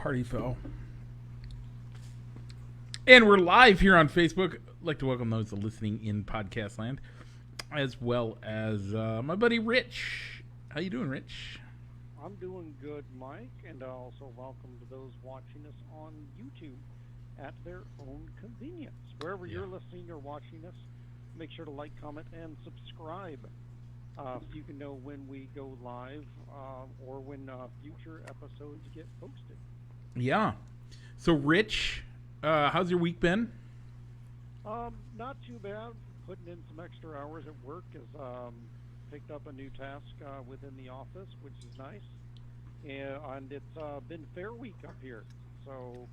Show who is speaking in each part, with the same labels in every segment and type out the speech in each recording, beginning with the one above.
Speaker 1: party foul. And we're live here on Facebook. I'd like to welcome those listening in podcast land, as well as my buddy Rich. How you doing, Rich?
Speaker 2: I'm doing good, Mike, and also welcome to those watching us on YouTube at their own convenience. Wherever you're listening or watching us, make sure to like, comment, and subscribe so you can know when we go live or when future episodes get posted.
Speaker 1: Yeah. So, Rich, how's your week been?
Speaker 2: Not too bad. Putting in some extra hours at work as picked up a new task within the office, which is nice. And it's been fair week up here. So,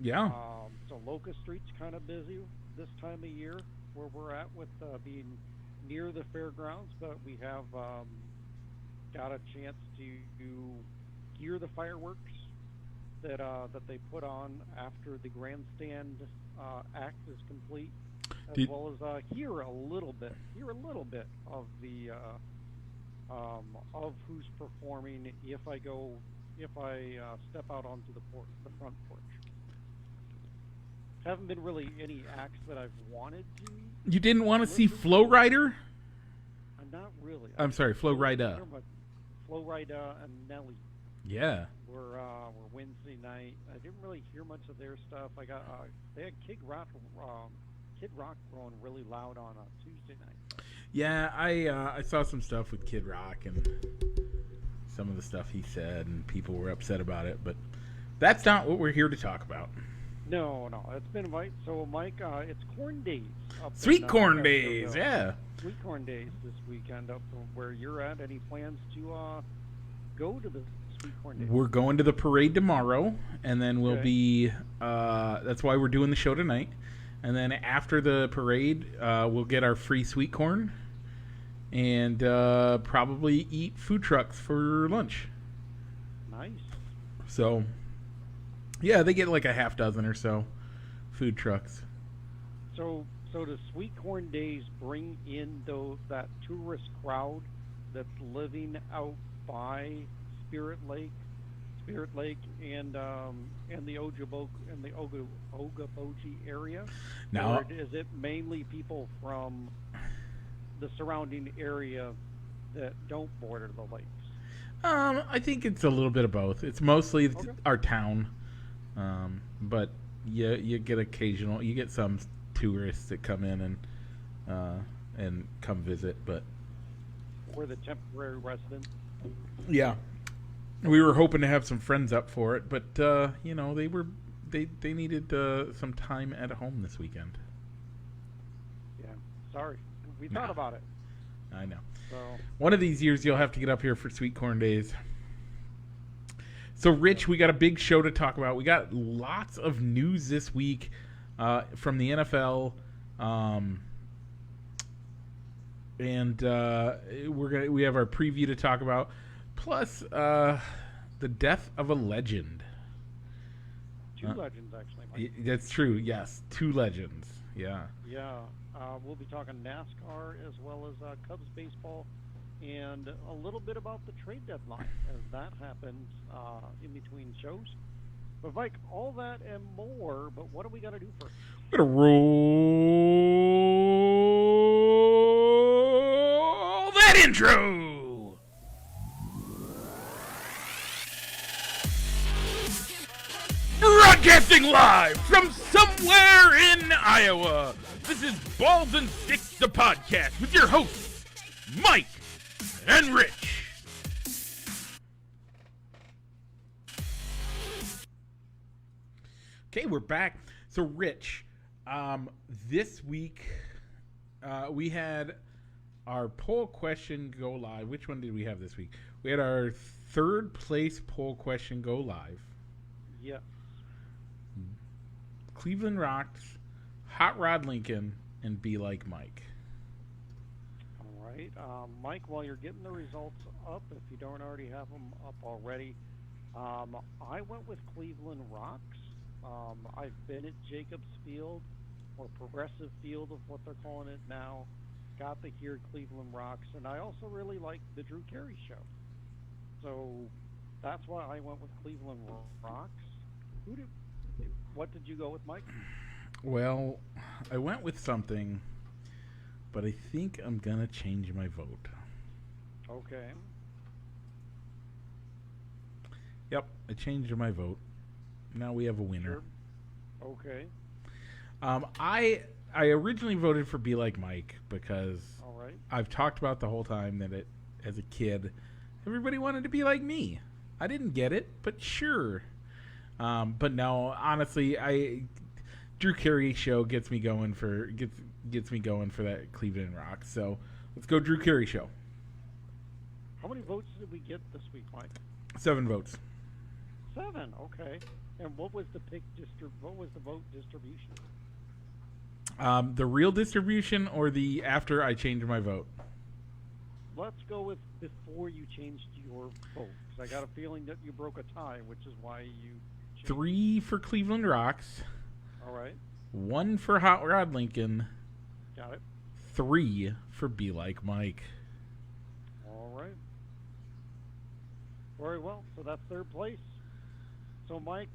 Speaker 1: yeah.
Speaker 2: So Locust Street's kind of busy this time of year where we're at with being near the fairgrounds, but we have got a chance to hear the fireworks that they put on after the grandstand act is complete, as well as hear a little bit of the of who's performing if I step out onto the front porch. Haven't been really any acts that I've wanted to.
Speaker 1: You didn't want to see Flo Rida?
Speaker 2: Not really.
Speaker 1: I'm sorry, Flo Rida.
Speaker 2: Flo Rida and Nelly.
Speaker 1: Yeah.
Speaker 2: Were Wednesday night. I didn't really hear much of their stuff. They had Kid Rock going really loud on Tuesday night.
Speaker 1: Yeah, I saw some stuff with Kid Rock and some of the stuff he said, and people were upset about it. But that's not what we're here to talk about.
Speaker 2: No, it's been right. So, Mike, it's corn days.
Speaker 1: Sweet corn days, yeah.
Speaker 2: Sweet corn days this weekend up where you're at. Any plans to go to the sweet corn days?
Speaker 1: We're going to the parade tomorrow, and then we'll be. That's why we're doing the show tonight. And then after the parade, we'll get our free sweet corn, and probably eat food trucks for lunch.
Speaker 2: Nice.
Speaker 1: So. Yeah, they get like a half dozen or so food trucks.
Speaker 2: So does Sweet Corn Days bring in that tourist crowd that's living out by Spirit Lake, and the Ogoboji area?
Speaker 1: Now,
Speaker 2: or is it mainly people from the surrounding area that don't border the lakes?
Speaker 1: I think it's a little bit of both. It's mostly our town. But you get some tourists that come in and come visit, but
Speaker 2: we're the temporary residents.
Speaker 1: Yeah, we were hoping to have some friends up for it, but they needed some time at home this weekend.
Speaker 2: Yeah, sorry, we thought about it.
Speaker 1: I know.
Speaker 2: So
Speaker 1: one of these years you'll have to get up here for Sweet Corn Days. So, Rich, we got a big show to talk about. We got lots of news this week from the NFL, and we have our preview to talk about, plus the death of a legend.
Speaker 2: Two legends, actually, Mike.
Speaker 1: That's true. Yes, two legends. Yeah.
Speaker 2: Yeah, we'll be talking NASCAR as well as Cubs baseball. And a little bit about the trade deadline as that happens in between shows. But Mike, all that and more, but what do we got to do first?
Speaker 1: We're going to roll that intro! Broadcasting live from somewhere in Iowa, this is Balls and Sticks, the podcast, with your hosts, Mike and Rich. Okay, we're back. So, Rich, this week we had our poll question go live. Which one did we have this week? We had our third place poll question go live.
Speaker 2: Yeah.
Speaker 1: Cleveland Rocks, Hot Rod Lincoln, and Be Like Mike.
Speaker 2: Mike, while you're getting the results up, if you don't already have them up already, I went with Cleveland Rocks. I've been at Jacobs Field, or Progressive Field of what they're calling it now. Got to hear Cleveland Rocks, and I also really like the Drew Carey show. So That's why I went with Cleveland Rocks. Who did? What did you go with, Mike?
Speaker 1: Well, I went with something, but I think I'm gonna change my vote.
Speaker 2: Okay.
Speaker 1: Yep, I changed my vote. Now we have a winner.
Speaker 2: Sure. Okay.
Speaker 1: I originally voted for Be Like Mike because
Speaker 2: All right.
Speaker 1: I've talked about the whole time that as a kid, everybody wanted to be like me. I didn't get it, but sure. But no, honestly, Drew Carey show gets me going for that Cleveland Rock. So let's go Drew Carey show.
Speaker 2: How many votes did we get this week, Mike?
Speaker 1: 7 votes.
Speaker 2: 7. Okay. And what was the What was the vote distribution?
Speaker 1: The real distribution or the after I changed my vote?
Speaker 2: Let's go with before you changed your vote, because I got a feeling that you broke a tie, which is why you changed.
Speaker 1: 3 for Cleveland Rocks.
Speaker 2: All right.
Speaker 1: 1 for Hot Rod Lincoln.
Speaker 2: Got it.
Speaker 1: 3 for Be Like Mike.
Speaker 2: All right. Very well. So that's third place. So, Mike,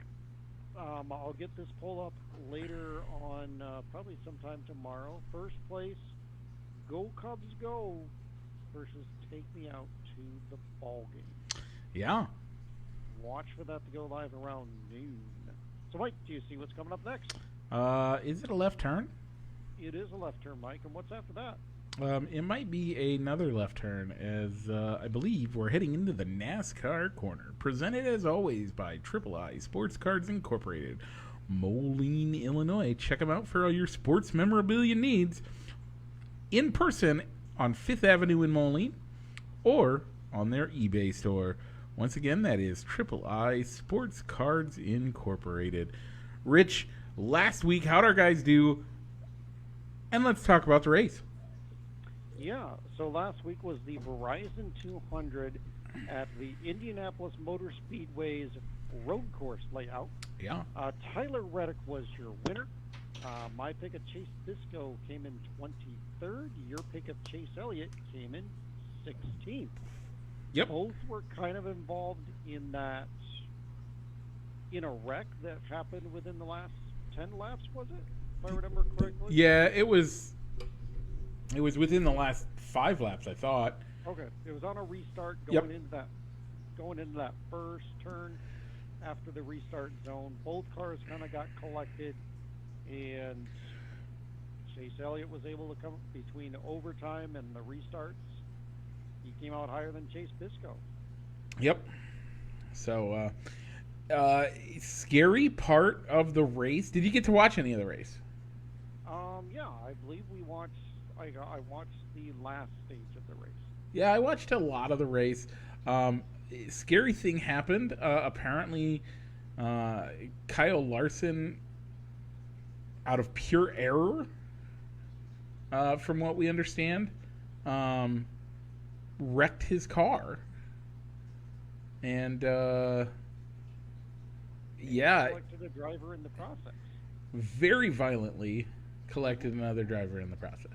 Speaker 2: I'll get this poll up later on, probably sometime tomorrow. First place, Go Cubs Go versus Take Me Out to the Ball Game.
Speaker 1: Yeah.
Speaker 2: Watch for that to go live around noon. So, Mike, do you see what's coming up next?
Speaker 1: Is it a left turn?
Speaker 2: It is a left turn, Mike. And what's after that?
Speaker 1: It might be another left turn, as I believe we're heading into the NASCAR corner. Presented as always by Triple I Sports Cards Incorporated, Moline, Illinois. Check them out for all your sports memorabilia needs in person on 5th Avenue in Moline or on their eBay store. Once again, that is Triple I Sports Cards Incorporated. Rich, last week, how'd our guys do? And let's talk about the race.
Speaker 2: Yeah, so last week was the Verizon 200 at the Indianapolis Motor Speedway's road course layout.
Speaker 1: Yeah.
Speaker 2: Tyler Reddick was your winner. My pick of Chase Biscoe came in 23rd. Your pick of Chase Elliott came in 16th.
Speaker 1: Yep.
Speaker 2: Both were kind of involved in a wreck that happened within the last 10 laps, was it? If I remember correctly?
Speaker 1: Yeah, it was within the last 5 laps, I thought.
Speaker 2: Okay. It was on a restart
Speaker 1: Yep.
Speaker 2: going into that first turn after the restart zone. Both cars kind of got collected, and Chase Elliott was able to come between overtime and the restarts. He came out higher than Chase Biscoe.
Speaker 1: Yep. So, scary part of the race. Did you get to watch any of the race?
Speaker 2: Yeah, I believe we watched. I watched the last stage of the race.
Speaker 1: Yeah, I watched a lot of the race. Scary thing happened. Apparently, Kyle Larson, out of pure error, from what we understand, wrecked his car. And, yeah.
Speaker 2: Collected a driver in the process.
Speaker 1: Very violently collected another driver in the process.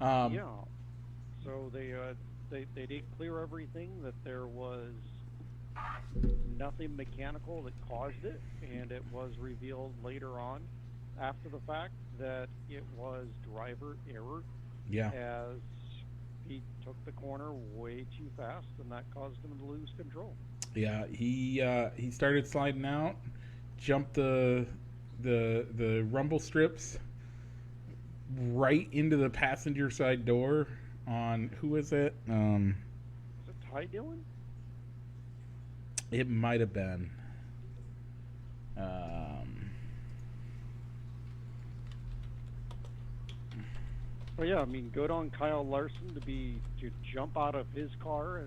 Speaker 2: Yeah. So they did clear everything, that there was nothing mechanical that caused it, and it was revealed later on after the fact that it was driver error.
Speaker 1: Yeah.
Speaker 2: As he took the corner way too fast, and that caused him to lose control.
Speaker 1: Yeah, he started sliding out, jumped the rumble strips right into the passenger side door on, who was it?
Speaker 2: Is it Ty Dillon?
Speaker 1: It might have been.
Speaker 2: Well, yeah, I mean, good on Kyle Larson to jump out of his car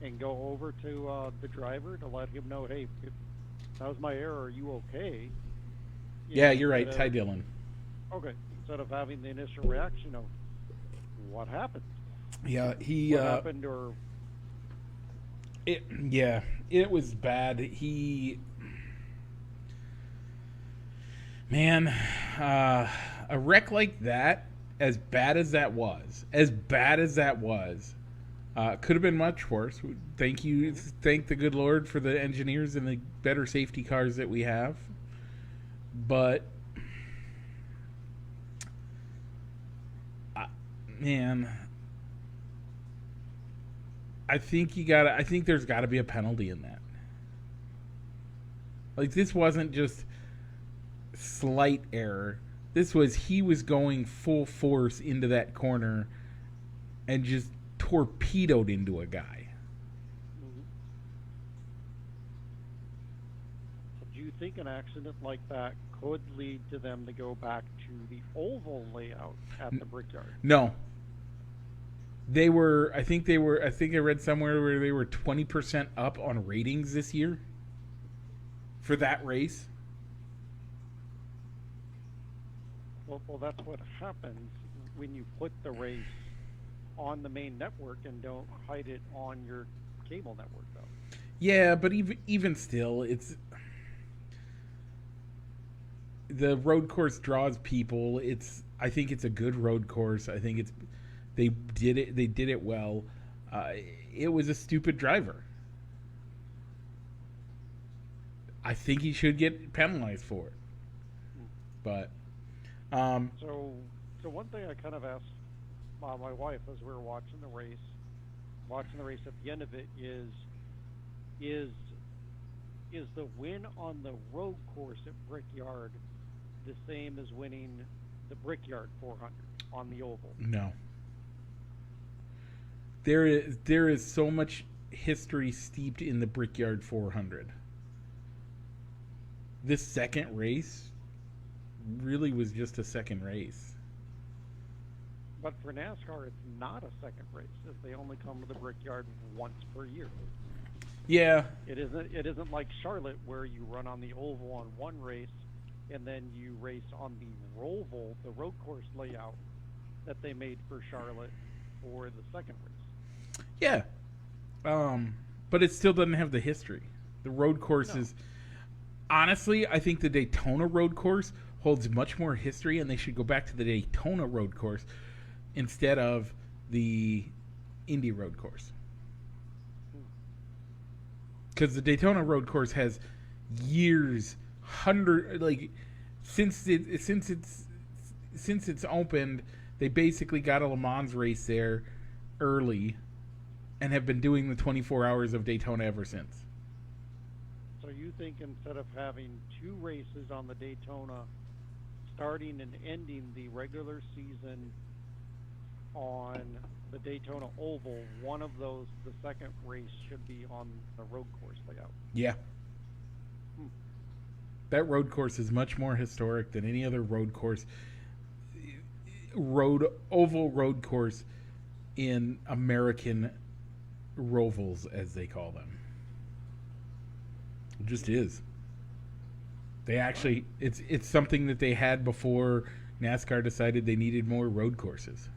Speaker 2: and go over to the driver to let him know, hey, if that was my error, are you okay?
Speaker 1: Yeah, you're right, Ty Dillon.
Speaker 2: Okay, instead of having the initial reaction of what happened.
Speaker 1: Yeah,
Speaker 2: what happened, or
Speaker 1: it was bad. A wreck like that, as bad as that was, Could have been much worse. Thank the good Lord for the engineers and the better safety cars that we have. But, man, I think there's got to be a penalty in that. Like, this wasn't just slight error. This was, he was going full force into that corner and just torpedoed into a guy.
Speaker 2: Do you think an accident like that could lead to them to go back to the oval layout at the Brickyard?
Speaker 1: No. I think I read somewhere where they were 20% up on ratings this year for that race.
Speaker 2: Well, that's what happens when you put the race on the main network and don't hide it on your cable network, though.
Speaker 1: Yeah, but even still, it's the road course draws people. I think it's a good road course. I think they did it well. It was a stupid driver. I think he should get penalized for it. But
Speaker 2: so one thing I kind of asked my wife as we were watching the race at the end of it is the win on the road course at Brickyard the same as winning the Brickyard 400 on the oval?
Speaker 1: No. There is so much history steeped in the Brickyard 400. This second race really was just a second race.
Speaker 2: But for NASCAR, it's not a second race, as they only come to the Brickyard once per year.
Speaker 1: Yeah.
Speaker 2: It isn't like Charlotte, where you run on the oval on one race, and then you race on the Roval, the road course layout that they made for Charlotte for the second race.
Speaker 1: Yeah. But it still doesn't have the history. The road course is... Honestly, I think the Daytona road course holds much more history, and they should go back to the Daytona road course instead of the Indy road course. Because the Daytona road course has years, since it's opened, they basically got a Le Mans race there early and have been doing the 24 hours of Daytona ever since.
Speaker 2: So you think instead of having two races on the Daytona starting and ending the regular season on the Daytona Oval, one of those, the second race, should be on the road course layout?
Speaker 1: Yeah. That road course is much more historic than any other road course. Oval road course in American rovals, as they call them. It just is. They actually, it's something that they had before NASCAR decided they needed more road courses.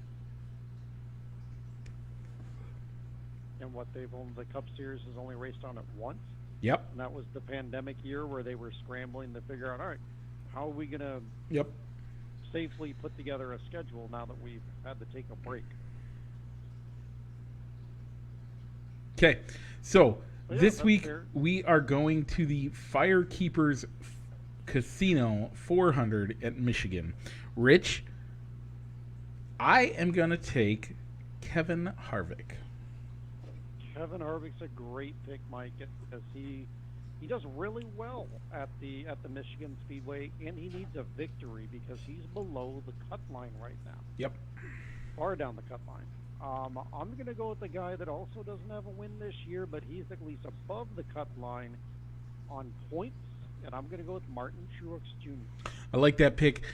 Speaker 2: And what the Cup Series has only raced on it once?
Speaker 1: Yep.
Speaker 2: And that was the pandemic year where they were scrambling to figure out, all right, how are we going to safely put together a schedule now that we've had to take a break?
Speaker 1: Okay, so this week fair. We are going to the Firekeepers Casino 400 at Michigan. Rich, I am going to take Kevin Harvick.
Speaker 2: Kevin Harvick's a great pick, Mike, because he does really well at the Michigan Speedway, and he needs a victory because he's below the cut line right now.
Speaker 1: Yep.
Speaker 2: Far down the cut line. I'm going to go with the guy that also doesn't have a win this year, but he's at least above the cut line on points, and I'm going to go with Martin Truex Jr.
Speaker 1: I like that pick.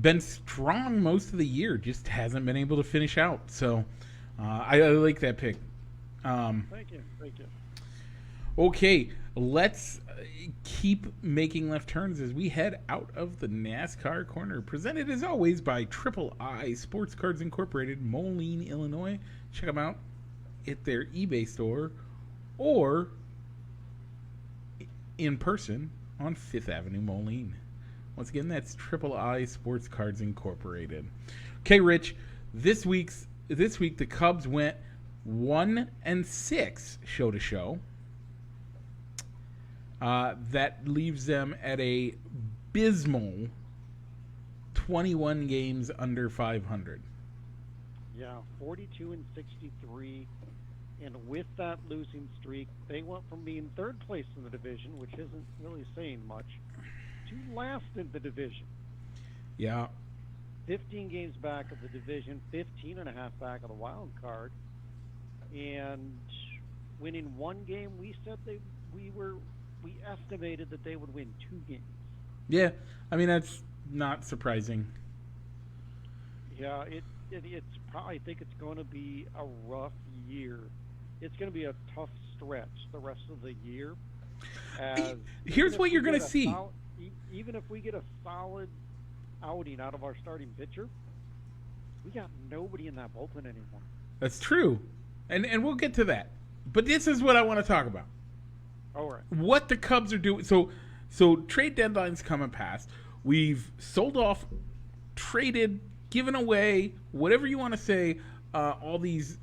Speaker 1: Been strong most of the year, just hasn't been able to finish out. So I like that pick.
Speaker 2: Thank you.
Speaker 1: Okay, let's keep making left turns as we head out of the NASCAR corner. Presented as always by Triple I Sports Cards Incorporated, Moline, Illinois. Check them out at their eBay store or in person on 5th Avenue, Moline. Once again, that's Triple I Sports Cards Incorporated. Okay, Rich, this week the Cubs went 1-6 show to show. That leaves them at a abysmal 21 games under 500.
Speaker 2: Yeah, 42-63, and with that losing streak, they went from being third place in the division, which isn't really saying much, to last in the division.
Speaker 1: Yeah.
Speaker 2: 15 games back of the division, 15 and a half back of the wild card, and winning one game, we said we estimated that they would win 2 games.
Speaker 1: Yeah, I mean that's not surprising.
Speaker 2: Yeah, I think it's going to be a rough year. It's going to be a tough stretch the rest of the year.
Speaker 1: Here's what you're going to see.
Speaker 2: Even if we get a solid outing out of our starting pitcher, we got nobody in that bullpen anymore.
Speaker 1: That's true, and we'll get to that. But this is what I want to talk about.
Speaker 2: All right.
Speaker 1: What the Cubs are doing. So trade deadline's coming past. We've sold off, traded, given away, whatever you want to say, all these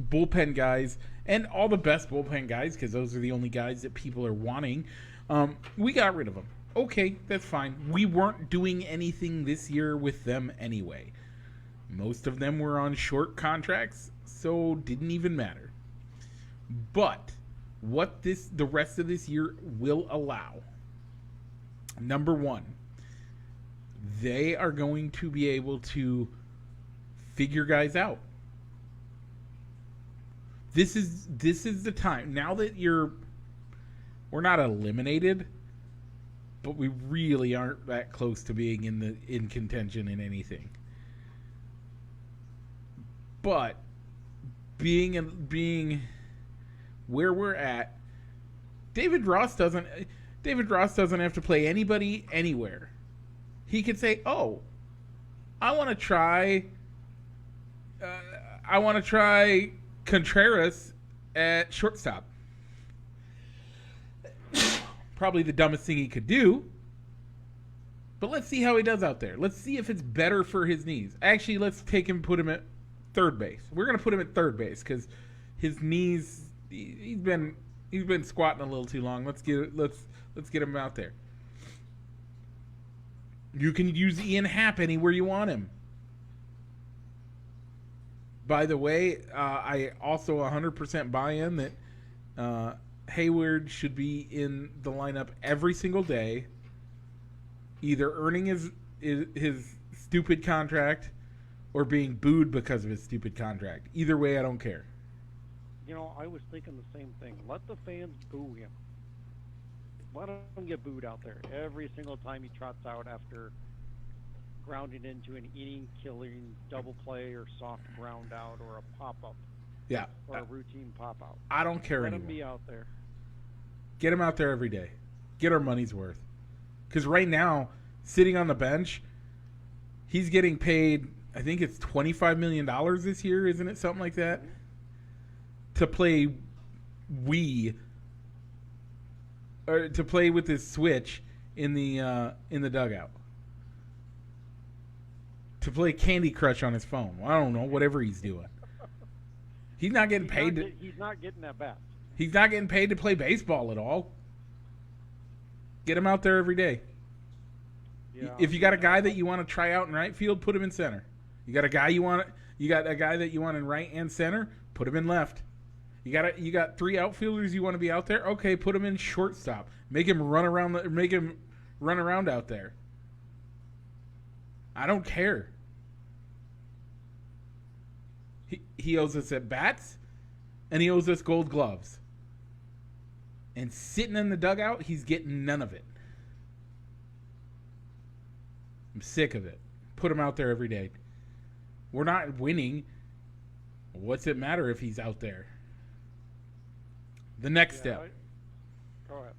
Speaker 1: bullpen guys and all the best bullpen guys, because those are the only guys that people are wanting. We got rid of them. Okay, that's fine. We weren't doing anything this year with them anyway. Most of them were on short contracts, so didn't even matter. But what the rest of this year will allow, number one, they are going to be able to figure guys out. This is the time. Now that we're not eliminated, but we really aren't that close to being in contention in anything. But being where we're at, David Ross doesn't have to play anybody anywhere. He could say, "Oh, I want to try Contreras at shortstop." Probably the dumbest thing he could do. But let's see how he does out there. Let's see if it's better for his knees. Actually, let's take him and put him at third base. We're going to put him at third base because his knees, he's been squatting a little too long. Let's get him out there. You can use Ian Happ anywhere you want him. By the way, I also 100% buy in that Hayward should be in the lineup every single day, either earning his stupid contract or being booed because of his stupid contract. Either way, I don't care.
Speaker 2: You know, I was thinking the same thing. Let the fans boo him. Let him get booed out there every single time he trots out after grounding into an inning-killing double play or soft ground out or a pop-up.
Speaker 1: Yeah.
Speaker 2: Or a routine pop-out.
Speaker 1: I don't care anymore.
Speaker 2: Let him be out there.
Speaker 1: Get him out there every day. Get our money's worth. Because right now, sitting on the bench, he's getting paid, I think it's $25 million this year, isn't it? Something like that? Mm-hmm. To play or to play with his switch in the dugout. To play Candy Crush on his phone. I don't know, whatever he's doing. He's not getting paid.
Speaker 2: He's not getting that bat.
Speaker 1: He's not getting paid to play baseball at all. Get him out there every day. Yeah, if you got a guy that you want to try out in right field, put him in center. You got a guy that you want in right and center, put him in left. You got 3 outfielders you want to be out there? Okay, put him in shortstop. Make him run around out there. I don't care. He owes us at bats, and he owes us gold gloves. And sitting in the dugout, he's getting none of it. I'm sick of it. Put him out there every day. We're not winning. What's it matter if he's out there? The next step.
Speaker 2: Go ahead.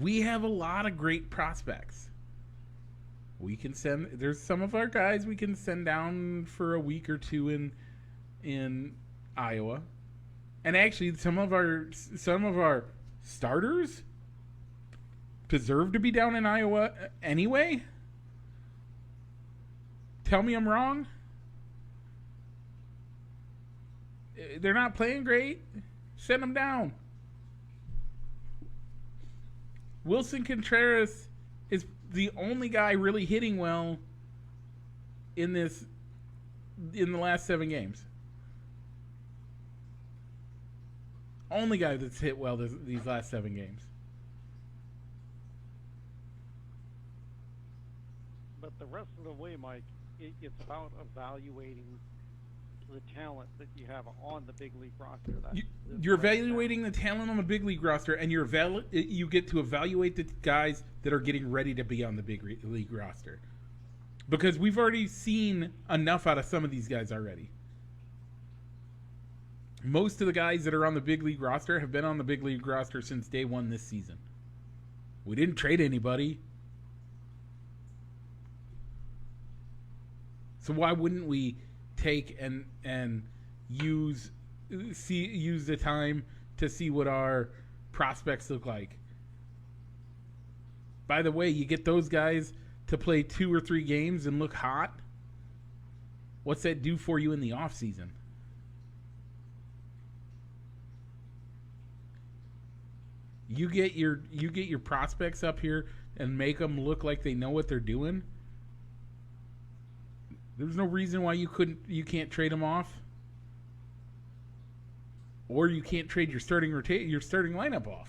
Speaker 1: We have a lot of great prospects. There's some of our guys we can send down for a week or two in Iowa. And actually some of our starters deserve to be down in Iowa anyway. Tell me I'm wrong. They're not playing great. Send them down. Wilson Contreras is the only guy really hitting well in the last 7 games. Only guy that's hit well these last 7 games.
Speaker 2: But the rest of the way, Mike, it's about evaluating the talent that you have on the big league roster.
Speaker 1: You're evaluating the talent on the big league roster, and you get to evaluate the guys that are getting ready to be on the big league roster. Because we've already seen enough out of some of these guys already. Most of the guys that are on the big league roster have been on the big league roster since day 1 this season. We didn't trade anybody. So why wouldn't we take and use the time to see what our prospects look like? By the way, you get those guys to play 2 or 3 games and look hot. What's that do for you in the off season? You get your prospects up here and make them look like they know what they're doing. There's no reason why you can't trade them off, or you can't trade your starting lineup off.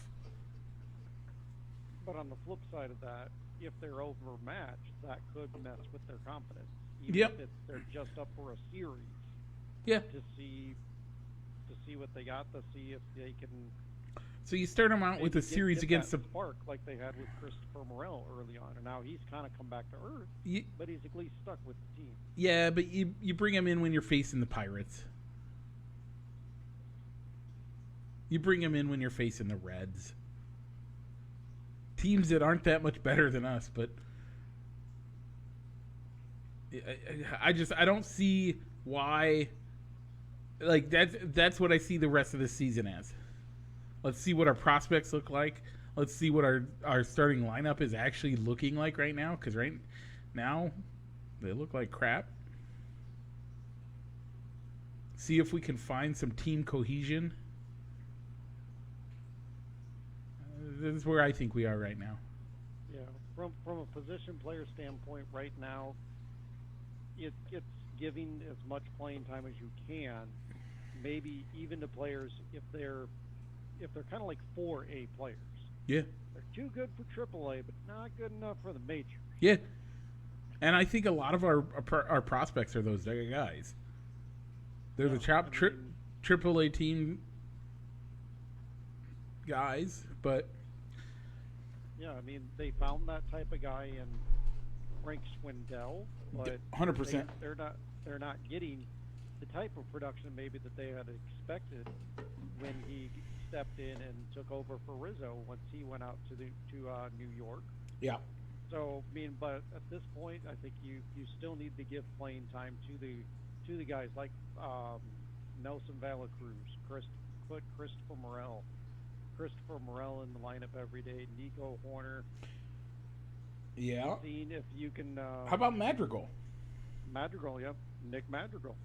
Speaker 2: But on the flip side of that, if they're overmatched, that could mess with their confidence. Even if they're just up for a series.
Speaker 1: Yeah.
Speaker 2: To see what they got, to see if they can.
Speaker 1: So you start them out with a series against the
Speaker 2: spark like they had with Christopher Morel early on, and now he's kind of come back to earth, but he's at least stuck with the team.
Speaker 1: Yeah, but you bring him in when you're facing the Pirates. You bring him in when you're facing the Reds. Teams that aren't that much better than us, but I don't see why. Like that's what I see the rest of the season as. Let's see what our prospects look like. Let's see what our starting lineup is actually looking like right now. Because right now, they look like crap. See if we can find some team cohesion. This is where I think we are right now.
Speaker 2: Yeah, from a position player standpoint right now, it's giving as much playing time as you can. Maybe even to players if they're kind of like 4A players.
Speaker 1: Yeah.
Speaker 2: They're too good for AAA, but not good enough for the majors.
Speaker 1: Yeah. And I think a lot of our prospects are those guys. They're the top AAA team guys, but...
Speaker 2: Yeah, I mean, they found that type of guy in Frank Swindell, but
Speaker 1: 100%.
Speaker 2: They're not getting the type of production maybe that they had expected when he stepped in and took over for Rizzo once he went out to New York.
Speaker 1: Yeah.
Speaker 2: So I mean, but at this point, I think you still need to give playing time to the guys like Nelson Valacruz, put Christopher Morel in the lineup every day. Nico Horner.
Speaker 1: Yeah.
Speaker 2: Seeing if you can.
Speaker 1: How about Madrigal?
Speaker 2: Madrigal, yep. Nick Madrigal.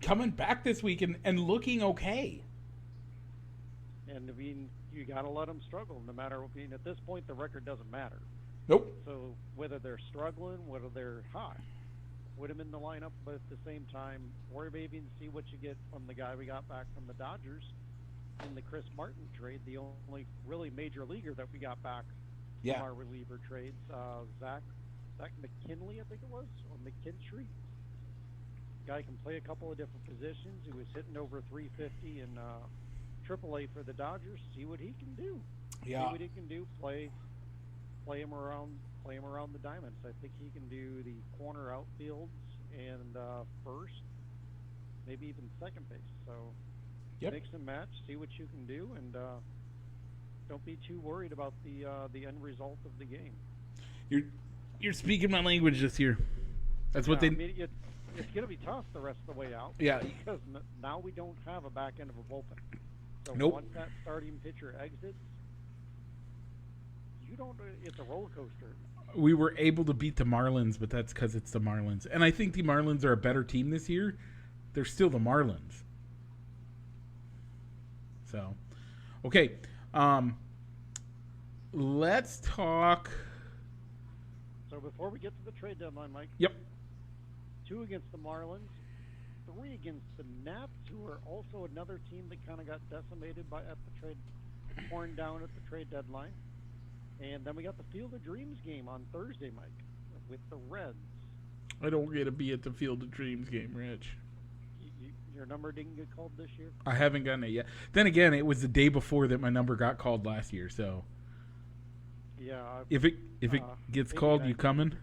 Speaker 1: Coming back this week and looking okay.
Speaker 2: And I mean, you got to let them struggle. No matter what. I mean, at this point, the record doesn't matter.
Speaker 1: Nope.
Speaker 2: So whether they're struggling, whether they're hot, put them in the lineup. But at the same time, worry maybe and see what you get from the guy we got back from the Dodgers in the Chris Martin trade, the only really major leaguer that we got back from our reliever trades. Zach McKinley, I think it was, or McKinstry. Guy can play a couple of different positions. He was hitting over 350 in AAA for the Dodgers. See what he can do.
Speaker 1: Yeah.
Speaker 2: See what he can do. Play him around the diamonds. I think he can do the corner outfields and first, maybe even second base. So mix and match. See what you can do, and don't be too worried about the end result of the game.
Speaker 1: You're speaking my language this year. That's what they.
Speaker 2: I mean, it's going to be tough the rest of the way out.
Speaker 1: Yeah.
Speaker 2: Because now we don't have a back end of a bullpen. So
Speaker 1: nope.
Speaker 2: Once that starting pitcher exits, it's a roller coaster.
Speaker 1: We were able to beat the Marlins, but that's because it's the Marlins. And I think the Marlins are a better team this year. They're still the Marlins. So, okay, let's talk.
Speaker 2: So before we get to the trade deadline, Mike.
Speaker 1: Yep.
Speaker 2: 2 against the Marlins, 3 against the Nats, who are also another team that kind of got decimated torn down at the trade deadline. And then we got the Field of Dreams game on Thursday, Mike, with the Reds.
Speaker 1: I don't get to be at the Field of Dreams game, Rich.
Speaker 2: Your number didn't get called this year?
Speaker 1: I haven't gotten it yet. Then again, it was the day before that my number got called last year, so.
Speaker 2: Yeah.
Speaker 1: If it gets called, you coming?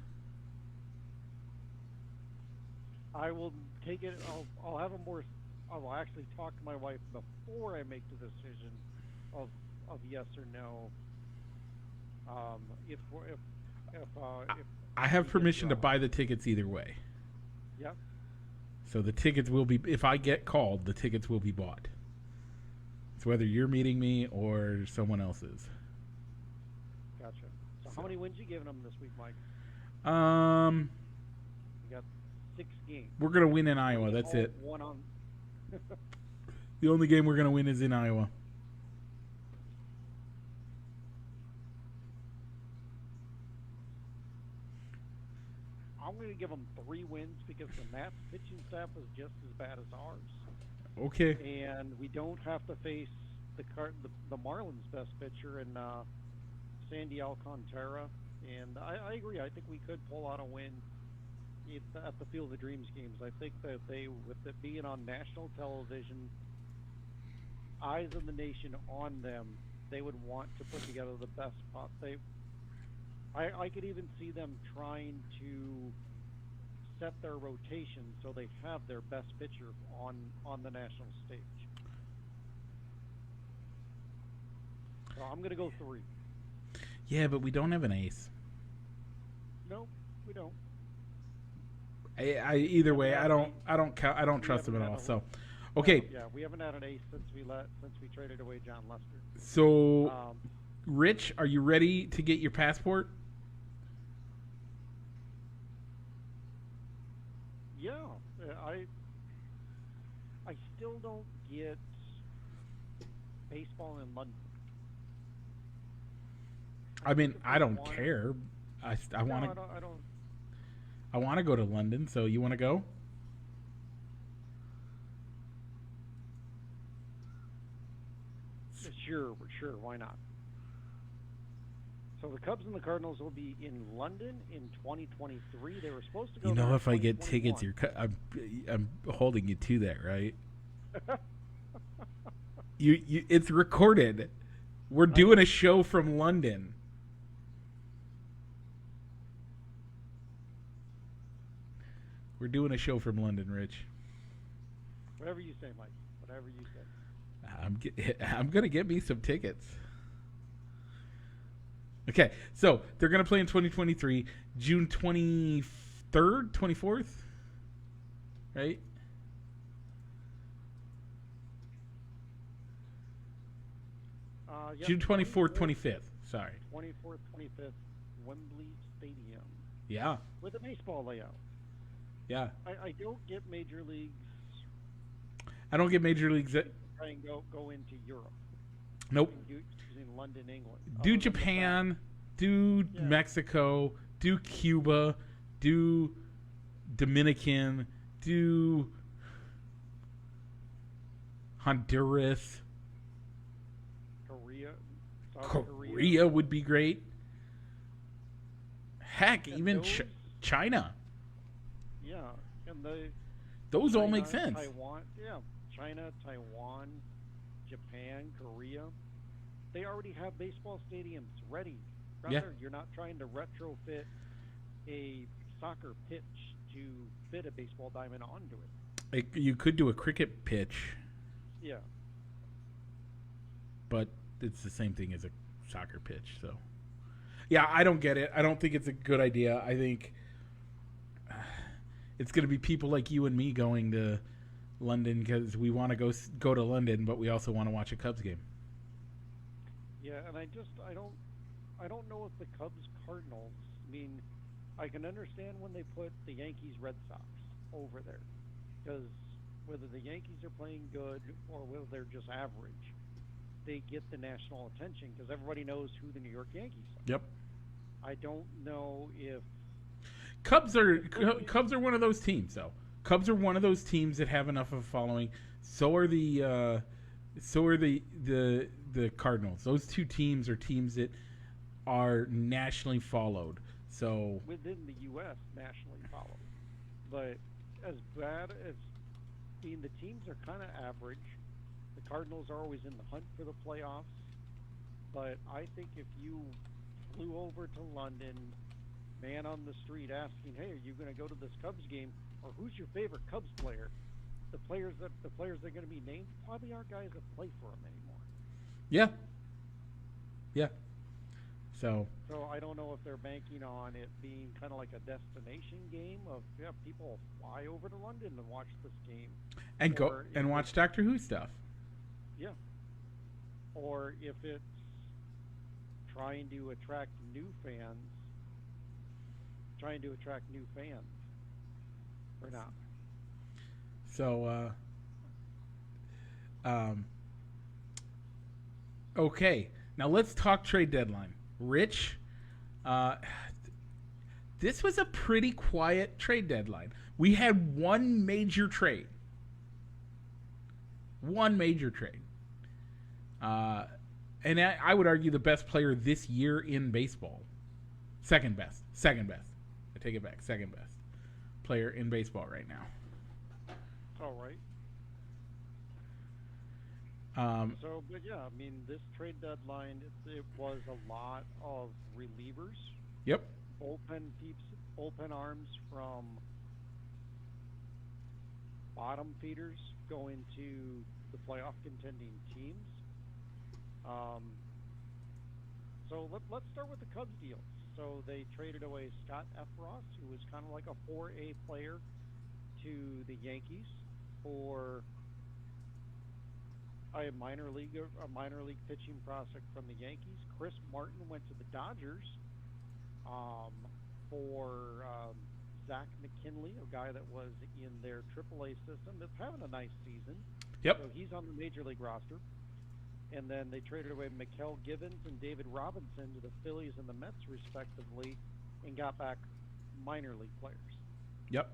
Speaker 2: I will take it. I'll have a more. I will actually talk to my wife before I make the decision of yes or no. If
Speaker 1: I have permission to buy the tickets either way.
Speaker 2: Yep.
Speaker 1: So the tickets will be. If I get called, the tickets will be bought. It's whether you're meeting me or someone else is.
Speaker 2: Gotcha. So how many wins you giving them this week, Mike?
Speaker 1: You
Speaker 2: got 6 games.
Speaker 1: We're gonna win in Iowa. That's it.
Speaker 2: One on.
Speaker 1: The only game we're gonna win is in Iowa.
Speaker 2: I'm going to give them 3 wins because the Nats pitching staff is just as bad as ours.
Speaker 1: Okay.
Speaker 2: And we don't have to face the Marlins' best pitcher in Sandy Alcantara. And I agree. I think we could pull out a win at the Field of Dreams games. I think that with it being on national television, eyes of the nation on them, they would want to put together the best pot. I could even see them trying to set their rotation so they have their best pitcher on the national stage. So I'm going to go 3.
Speaker 1: Yeah, but we don't have an ace.
Speaker 2: No, we don't.
Speaker 1: Either way, I don't trust him at all. So, okay.
Speaker 2: Yeah, we haven't had an ace since we traded away John Lester.
Speaker 1: So, Rich, are you ready to get your passport?
Speaker 2: Yeah, I still don't get baseball in London.
Speaker 1: I mean, I don't care. I want to. I want to go to London. So you want to go?
Speaker 2: Sure. Why not? So the Cubs and the Cardinals will be in London in 2023. They were supposed to go.
Speaker 1: You know, if I get tickets, I'm holding you to that, right? It's recorded. We're doing a show from London. We're doing a show from London, Rich.
Speaker 2: Whatever you say, Mike. Whatever you say.
Speaker 1: I'm gonna get me some tickets. Okay, so they're gonna play in 2023, June 23rd, 24th, right?
Speaker 2: Yep.
Speaker 1: June 24th, 25th. Sorry.
Speaker 2: 24th, 25th, Wembley Stadium.
Speaker 1: Yeah.
Speaker 2: With a baseball layout.
Speaker 1: Yeah.
Speaker 2: I don't get major leagues.
Speaker 1: I don't get major leagues.
Speaker 2: Try and go into Europe.
Speaker 1: Nope.
Speaker 2: Using London, England.
Speaker 1: Do Japan. Do Mexico. Do Cuba. Do Dominican. Do Honduras. Korea would be great. Heck, and even China.
Speaker 2: Yeah, and
Speaker 1: those all make sense.
Speaker 2: Taiwan, China, Taiwan, Japan, Korea. They already have baseball stadiums ready. Rather, you're not trying to retrofit a soccer pitch to fit a baseball diamond onto it.
Speaker 1: You could do a cricket pitch.
Speaker 2: Yeah.
Speaker 1: But it's the same thing as a soccer pitch, so yeah, I don't get it. I don't think it's a good idea. I think it's going to be people like you and me going to London because we want to go to London, but we also want to watch a Cubs game.
Speaker 2: Yeah, and I don't know if the Cubs Cardinals. I mean, I can understand when they put the Yankees Red Sox over there, because whether the Yankees are playing good or whether they're just average, they get the national attention because everybody knows who the New York Yankees are.
Speaker 1: Yep.
Speaker 2: I don't know if
Speaker 1: Cubs are one of those teams, though. Cubs are one of those teams that have enough of a following. So are the Cardinals. Those two teams are teams that are nationally followed. So
Speaker 2: within the U.S. nationally followed, but as bad as being the teams are kind of average. The Cardinals are always in the hunt for the playoffs, but I think if you flew over to London, man on the street asking, "Hey, are you going to go to this Cubs game?" or "Who's your favorite Cubs player?" The players that are going to be named probably aren't guys that play for them anymore.
Speaker 1: Yeah. Yeah. So
Speaker 2: I don't know if they're banking on it being kind of like a destination game of people fly over to London and watch this game
Speaker 1: and go and watch Doctor Who stuff.
Speaker 2: Yeah. Or if it's trying to attract new fans or not.
Speaker 1: So okay. Now let's talk trade deadline. Rich, this was a pretty quiet trade deadline. We had one major trade. And I would argue the best player this year in baseball. Second best. I take it back. Second best player in baseball right now.
Speaker 2: All right. But yeah, I mean, this trade deadline, it was a lot of relievers.
Speaker 1: Yep.
Speaker 2: Bullpen arms from bottom feeders going to the playoff contending teams. So let's start with the Cubs deal. So they traded away Scott Efros, who was kind of like a 4A player, to the Yankees for a minor league pitching prospect from the Yankees. Chris Martin went to the Dodgers for Zach McKinley, a guy that was in their AAA system that's having a nice season.
Speaker 1: Yep.
Speaker 2: So he's on the major league roster. And then they traded away Mikael Givens and David Robinson to the Phillies and the Mets, respectively, and got back minor league players.
Speaker 1: Yep.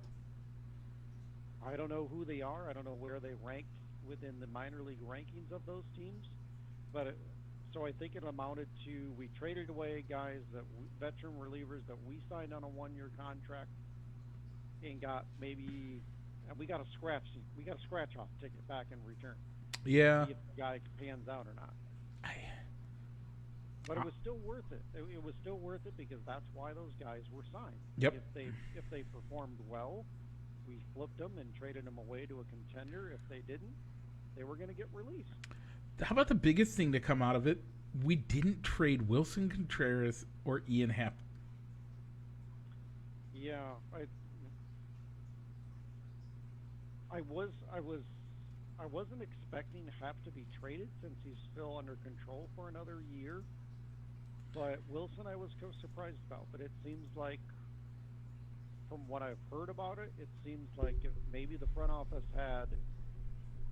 Speaker 2: I don't know who they are. I don't know where they ranked within the minor league rankings of those teams. But so I think it amounted to we traded away guys, veteran relievers that we signed on a one-year contract and got we got a scratch off ticket back in return.
Speaker 1: Yeah.
Speaker 2: See if the guy pans out or not. But it was still worth it. It was still worth it because that's why those guys were signed.
Speaker 1: Yep.
Speaker 2: If they performed well, we flipped them and traded them away to a contender. If they didn't, they were going to get released.
Speaker 1: How about the biggest thing to come out of it? We didn't trade Wilson Contreras or Ian Happ.
Speaker 2: Yeah, I wasn't expecting Happ to be traded since he's still under control for another year. But Wilson I was surprised about. But it seems like, from what I've heard about it, it seems like if maybe the front office had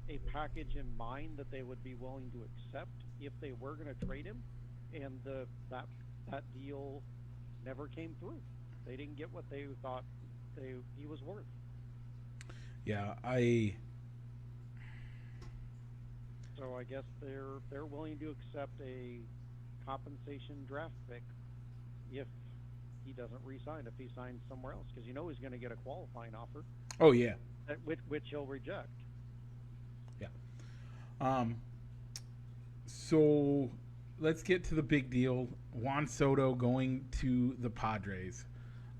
Speaker 2: a package in mind that they would be willing to accept if they were going to trade him, and that deal never came through. They didn't get what they thought he was worth.
Speaker 1: Yeah,
Speaker 2: So I guess they're willing to accept a compensation draft pick if he doesn't re-sign, if he signs somewhere else, because he's going to get a qualifying offer.
Speaker 1: Oh yeah.
Speaker 2: Which he'll reject.
Speaker 1: Yeah. So let's get to the big deal. Juan Soto going to the Padres.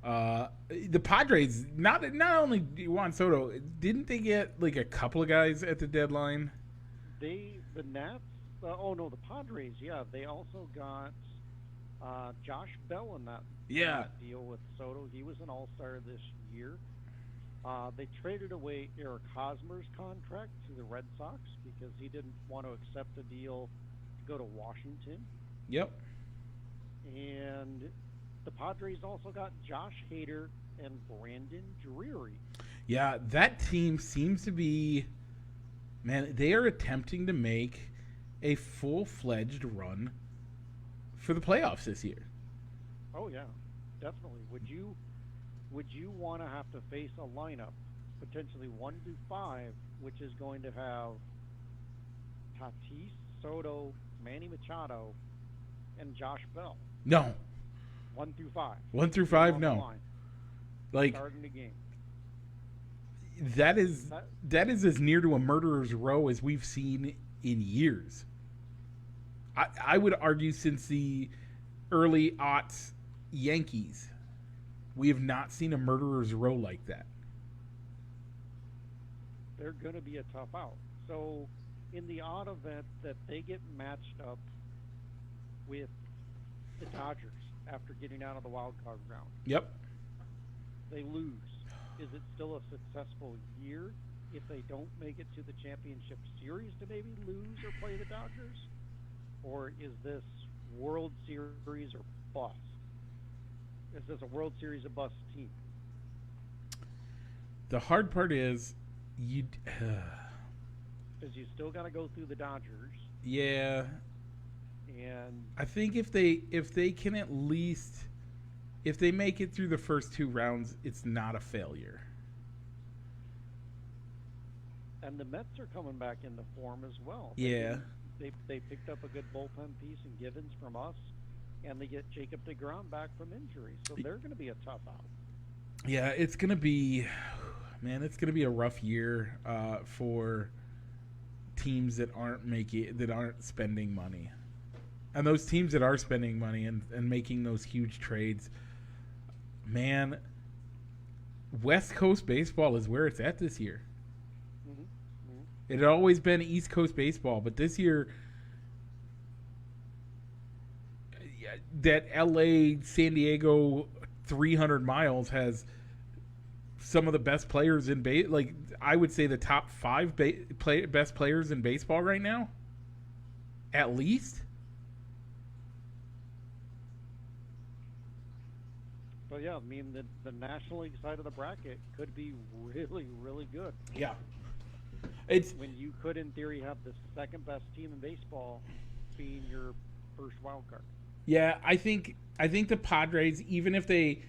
Speaker 1: The Padres, not only Juan Soto, didn't they get like a couple of guys at the deadline?
Speaker 2: The Nats. The Padres. Yeah, they also got Josh Bell in that deal with Soto. He was an All-Star this year. They traded away Eric Hosmer's contract to the Red Sox because he didn't want to accept a deal to go to Washington.
Speaker 1: Yep.
Speaker 2: And the Padres also got Josh Hader and Brandon Drury.
Speaker 1: Yeah, that team seems to be, man, they are attempting to make a full-fledged run for the playoffs this year.
Speaker 2: Oh yeah, definitely. Would you want to have to face a lineup potentially 1-5, which is going to have Tatis, Soto, Manny Machado, and Josh Bell?
Speaker 1: No.
Speaker 2: 1-5.
Speaker 1: 1-5, no. Like,
Speaker 2: starting the game.
Speaker 1: That is as near to a murderer's row as we've seen in years. I would argue since the early aughts Yankees, we have not seen a murderer's row like that.
Speaker 2: They're going to be a tough out. So, in the odd event that they get matched up with the Dodgers after getting out of the wild card round,
Speaker 1: yep,
Speaker 2: they lose. Is it still a successful year if they don't make it to the championship series to maybe lose or play the Dodgers? Or is this World Series or bust? Is this a World Series or bust team?
Speaker 1: The hard part is
Speaker 2: because you still got to go through the Dodgers.
Speaker 1: Yeah.
Speaker 2: And
Speaker 1: I think if they can at least, if they make it through the first two rounds, it's not a failure.
Speaker 2: And the Mets are coming back into form as well.
Speaker 1: Yeah.
Speaker 2: They picked up a good bullpen piece in Givens from us, and they get Jacob deGrom back from injury. So they're going to be a tough out.
Speaker 1: Yeah, it's going to be, man, it's going to be a rough year for teams that aren't spending money. And those teams that are spending money and making those huge trades, man, West Coast baseball is where it's at this year.
Speaker 2: Mm-hmm. Mm-hmm.
Speaker 1: It had always been East Coast baseball, but this year, that LA, San Diego 300 miles has some of the best players in like I would say the top 5 best players in baseball right now, at least.
Speaker 2: So yeah, I mean the National League side of the bracket could be really, really good.
Speaker 1: Yeah, it's
Speaker 2: when you could, in theory, have the second best team in baseball being your first wild card.
Speaker 1: Yeah, I think the Padres, even if they,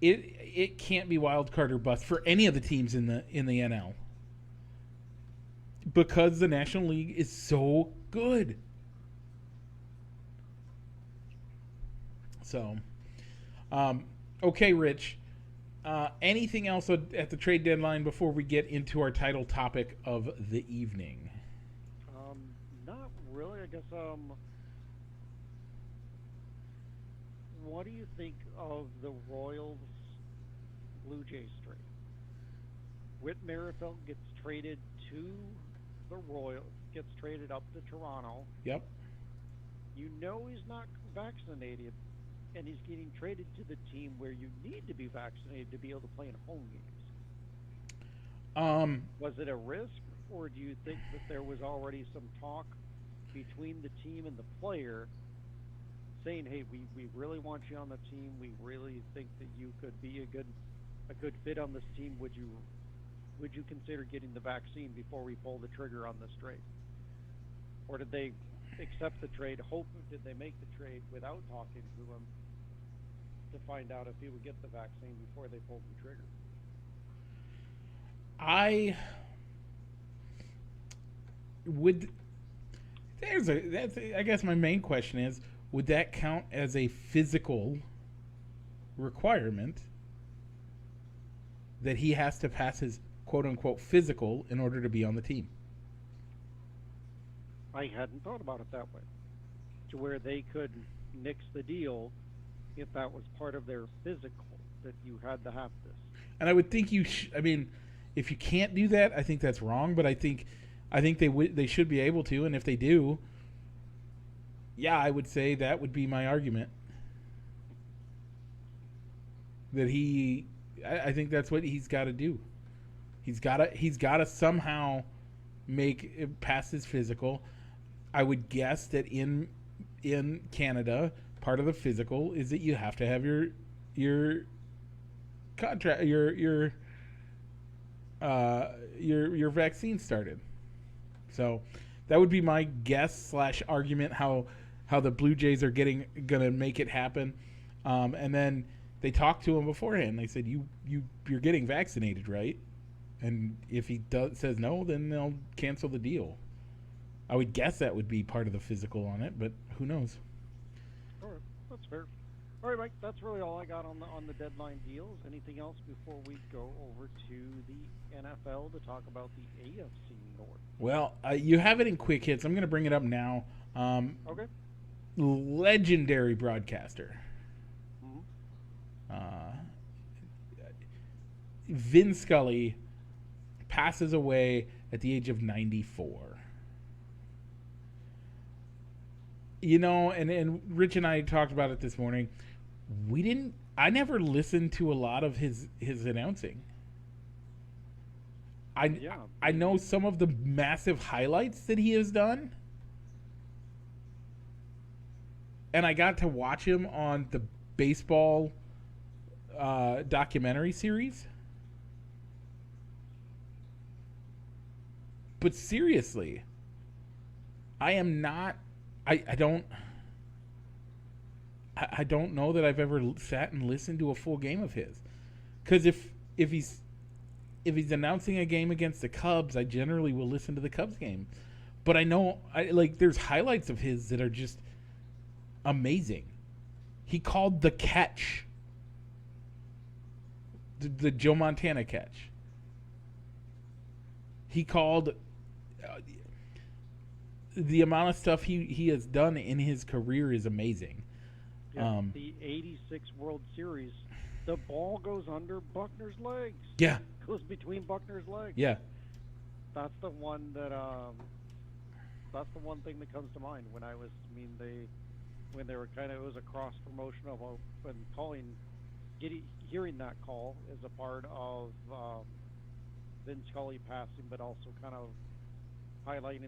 Speaker 1: it can't be wild card or bust for any of the teams in the NL because the National League is so good. So, okay, Rich. Anything else at the trade deadline before we get into our title topic of the evening?
Speaker 2: Not really. I guess. What do you think of the Royals Blue Jays trade? Whit Merrifield gets traded to the Royals, gets traded up to Toronto.
Speaker 1: Yep.
Speaker 2: You know he's not vaccinated, and he's getting traded to the team where you need to be vaccinated to be able to play in home games. Was it a risk, or do you think that there was already some talk between the team and the player saying, hey, we really want you on the team, we really think that you could be a good fit on this team, would you consider getting the vaccine before we pull the trigger on this trade? Or did they accept the trade, did they make the trade without talking to him to find out if he would get the vaccine before they pulled the trigger?
Speaker 1: I guess my main question is, would that count as a physical requirement that he has to pass his quote-unquote physical in order to be on the team?
Speaker 2: I hadn't thought about it that way, to where they could nix the deal if that was part of their physical, that you had to have this.
Speaker 1: And I would think if you can't do that, I think that's wrong, but I think they should be able to, and if they do, yeah, I would say that would be my argument. That I think that's what he's got to do. He's got to somehow make it pass his physical. I would guess that in Canada, part of the physical is that you have to have your contract, your your vaccine started. So that would be my guess slash argument how the Blue Jays are gonna make it happen. And then they talked to him beforehand. They said you're getting vaccinated, right? And if he says no, then they'll cancel the deal. I would guess that would be part of the physical on it, but who knows?
Speaker 2: All right, that's fair. All right, Mike, that's really all I got on the deadline deals. Anything else before we go over to the NFL to talk about the AFC North?
Speaker 1: Well, you have it in quick hits. I'm going to bring it up now.
Speaker 2: Okay.
Speaker 1: Legendary broadcaster. Vin Scully passes away at the age of 94. You know, and Rich and I talked about it this morning. I never listened to a lot of his announcing. I know some of the massive highlights that he has done. And I got to watch him on the baseball documentary series. But seriously, I am not. I don't know that I've ever sat and listened to a full game of his. Because if he's announcing a game against the Cubs, I generally will listen to the Cubs game. But I know there's highlights of his that are just amazing. He called the catch, the Joe Montana catch. He called the amount of stuff he has done in his career is amazing.
Speaker 2: Yeah, the '86 World Series, the ball goes under Buckner's legs.
Speaker 1: Yeah,
Speaker 2: goes between Buckner's legs.
Speaker 1: Yeah,
Speaker 2: that's the one that that's the one thing that comes to mind when they were kind of, it was a cross promotion of hearing that call as a part of Vin Scully passing, but also kind of highlighting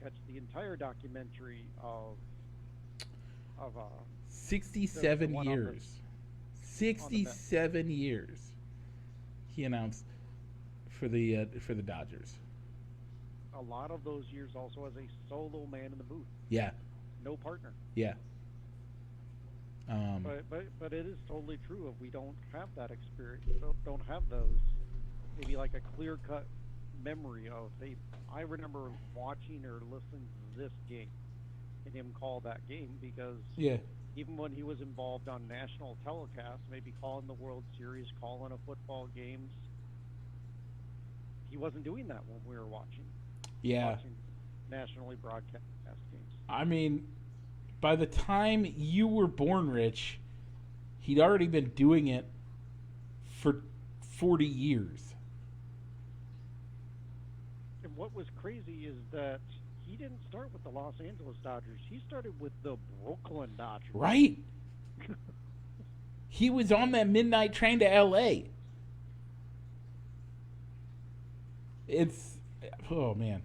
Speaker 2: catch the entire documentary of
Speaker 1: 67 years. 67 years. He announced for the Dodgers.
Speaker 2: A lot of those years also as a solo man in the booth.
Speaker 1: Yeah.
Speaker 2: No partner.
Speaker 1: Yeah.
Speaker 2: But it is totally true. If we don't have that experience, don't have those, maybe like a clear cut memory of, hey, I remember watching or listening to this game and him call that game, because even when he was involved on national telecasts, maybe calling the World Series, calling a football games, he wasn't doing that when we were watching.
Speaker 1: Yeah.
Speaker 2: Watching nationally broadcast games.
Speaker 1: I mean, by the time you were born, Rich, he'd already been doing it for 40 years.
Speaker 2: And what was crazy is that he didn't start with the Los Angeles Dodgers. He started with the Brooklyn Dodgers.
Speaker 1: Right. He was on that midnight train to L.A. Oh, man.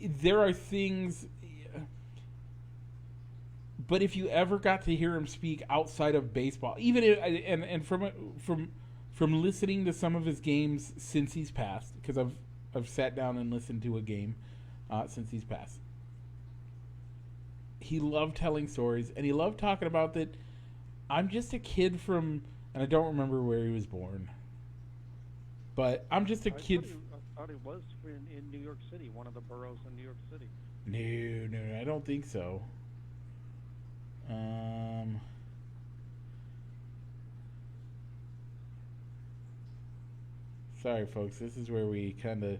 Speaker 1: There are things... But if you ever got to hear him speak outside of baseball, even and from listening to some of his games since he's passed, because I've sat down and listened to a game since he's passed. He loved telling stories, and he loved talking about that. I'm just a kid from, and I don't remember where he was born, but I'm just a kid.
Speaker 2: I thought he was in New York City, one of the boroughs in New York City.
Speaker 1: No, I don't think so. Sorry, folks. This is where we kind of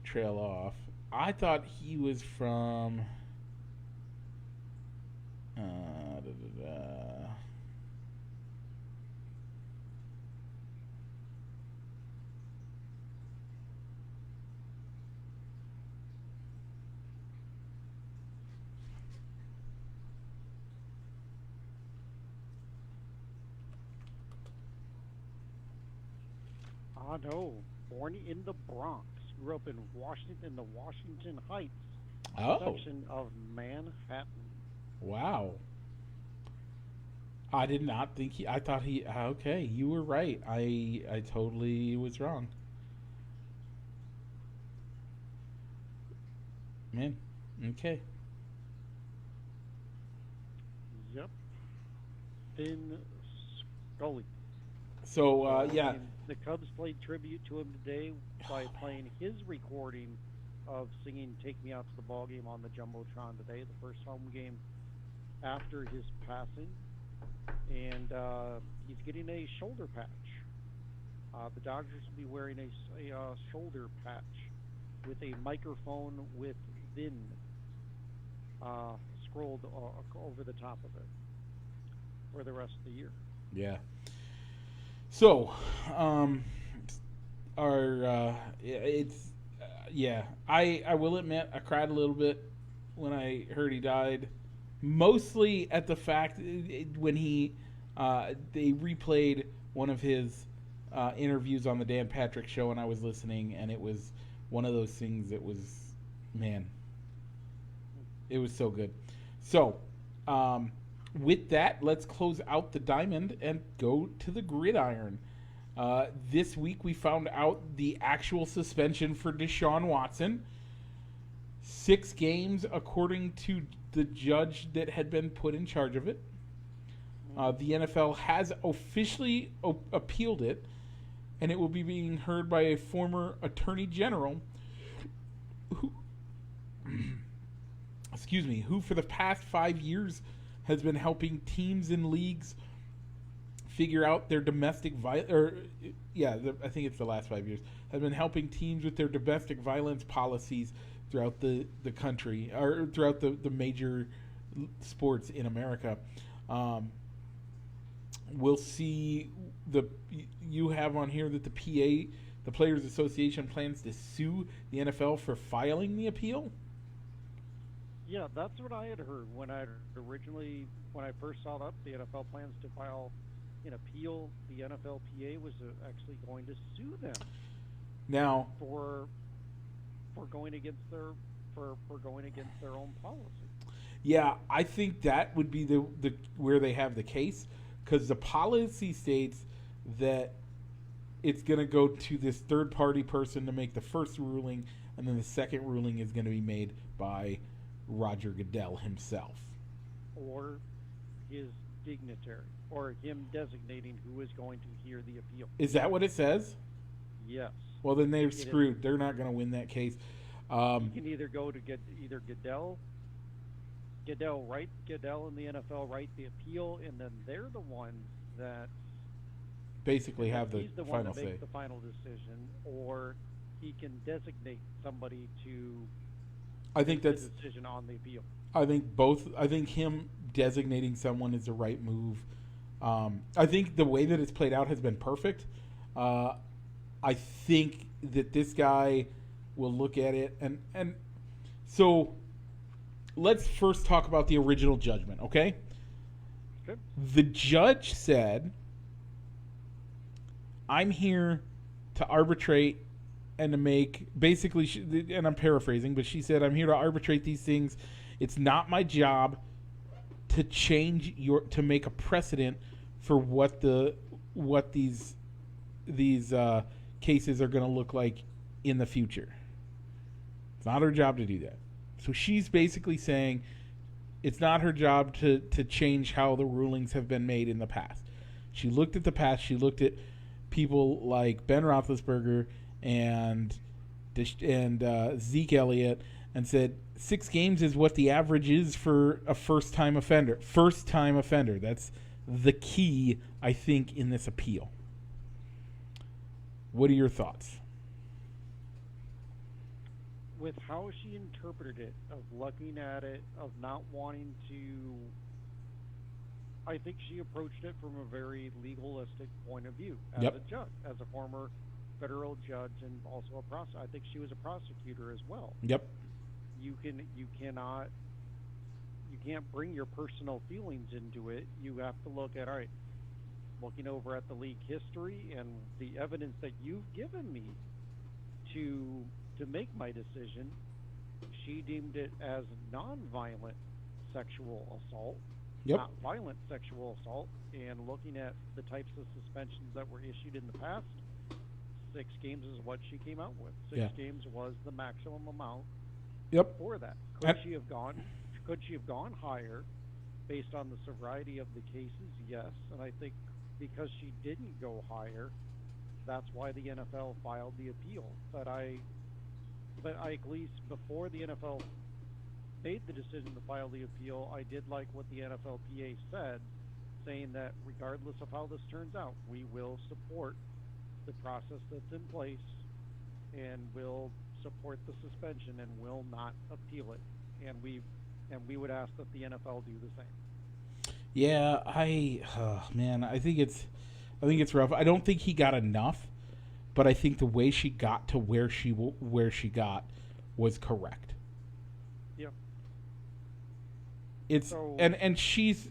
Speaker 1: trail off. I thought he was from.
Speaker 2: No, born in the Bronx, grew up in the Washington Heights section of Manhattan.
Speaker 1: Wow. I did not think I thought he. Okay, you were right. I totally was wrong. Man. Okay.
Speaker 2: Yep. Finn Scully.
Speaker 1: So,
Speaker 2: So
Speaker 1: yeah.
Speaker 2: the Cubs played tribute to him today by playing his recording of singing "Take Me Out to the Ball Game" on the jumbotron today, the first home game after his passing, and he's getting a shoulder patch. The Dodgers will be wearing a shoulder patch with a microphone with "Vin" scrolled over the top of it for the rest of the year.
Speaker 1: Yeah. So, our it's yeah. I will admit I cried a little bit when I heard he died, mostly at the fact when he they replayed one of his interviews on the Dan Patrick Show, and I was listening, and it was one of those things that was, man, it was so good. So, with that, let's close out the diamond and go to the gridiron. This week we found out the actual suspension for Deshaun Watson. 6 games, according to the judge that had been put in charge of it. The NFL has officially appealed it, and it will be being heard by a former attorney general who, who for the past 5 years has been helping teams and leagues figure out their domestic violence. I think it's the last 5 years. Has been helping teams with their domestic violence policies throughout the country, or throughout the major sports in America. We'll see you have on here that the Players Association, plans to sue the NFL for filing the appeal.
Speaker 2: Yeah, that's what I had heard when I first saw it up. The NFL plans to file an appeal. The NFLPA was actually going to sue them
Speaker 1: now
Speaker 2: for going against their own policy.
Speaker 1: Yeah, I think that would be the where they have the case, because the policy states that it's going to go to this third party person to make the first ruling, and then the second ruling is going to be made by Roger Goodell himself,
Speaker 2: or his dignitary, or him designating who is going to hear the appeal.
Speaker 1: Is that what it says?
Speaker 2: Yes.
Speaker 1: Well, then they're screwed. They're not going to win that case.
Speaker 2: You can either go to either Goodell and the NFL write the appeal, and then they're the ones that
Speaker 1: basically have the
Speaker 2: final
Speaker 1: one that
Speaker 2: say.
Speaker 1: makes
Speaker 2: the final decision, or he can designate somebody to.
Speaker 1: I think
Speaker 2: make
Speaker 1: that's
Speaker 2: the decision on the appeal.
Speaker 1: I think both. I think him designating someone is the right move. I think the way that it's played out has been perfect. I think that this guy will look at it, and so let's first talk about the original judgment, okay?
Speaker 2: Okay.
Speaker 1: The judge said, I'm here to arbitrate and to make, basically, and I'm paraphrasing, but she said, I'm here to arbitrate these things. It's not my job to to make a precedent for what these cases are going to look like in the future. It's not her job to do that. So she's basically saying it's not her job to change how the rulings have been made in the past. She looked at the past. She looked at people like Ben Roethlisberger and Zeke Elliott and said 6 games is what the average is for a first-time offender. First-time offender. That's the key, I think, in this appeal. What are your thoughts?
Speaker 2: With how she interpreted it, of looking at it, of not wanting to, I think she approached it from a very legalistic point of view as a judge, as a former federal judge, and also a prosecutor. I think she was a prosecutor as well.
Speaker 1: Yep.
Speaker 2: You can't bring your personal feelings into it. You have to look at, all right, looking over at the league history and the evidence that you've given me to make my decision. She deemed it as nonviolent sexual assault, not violent sexual assault, and looking at the types of suspensions that were issued in the past, 6 games is what she came out with. 6 games was the maximum amount
Speaker 1: Yep.
Speaker 2: for that. Could she have gone higher based on the severity of the cases? Yes, and I think because she didn't go higher, that's why the NFL filed the appeal. But I at least before the NFL made the decision to file the appeal, I did like what the NFLPA said, saying that regardless of how this turns out, we will support the process that's in place and will support the suspension and will not appeal it. And we would ask that the NFL do the same.
Speaker 1: Yeah, man, I think it's rough. I don't think he got enough, but I think the way she got to where she got was correct.
Speaker 2: Yeah.
Speaker 1: It's
Speaker 2: So
Speaker 1: and she's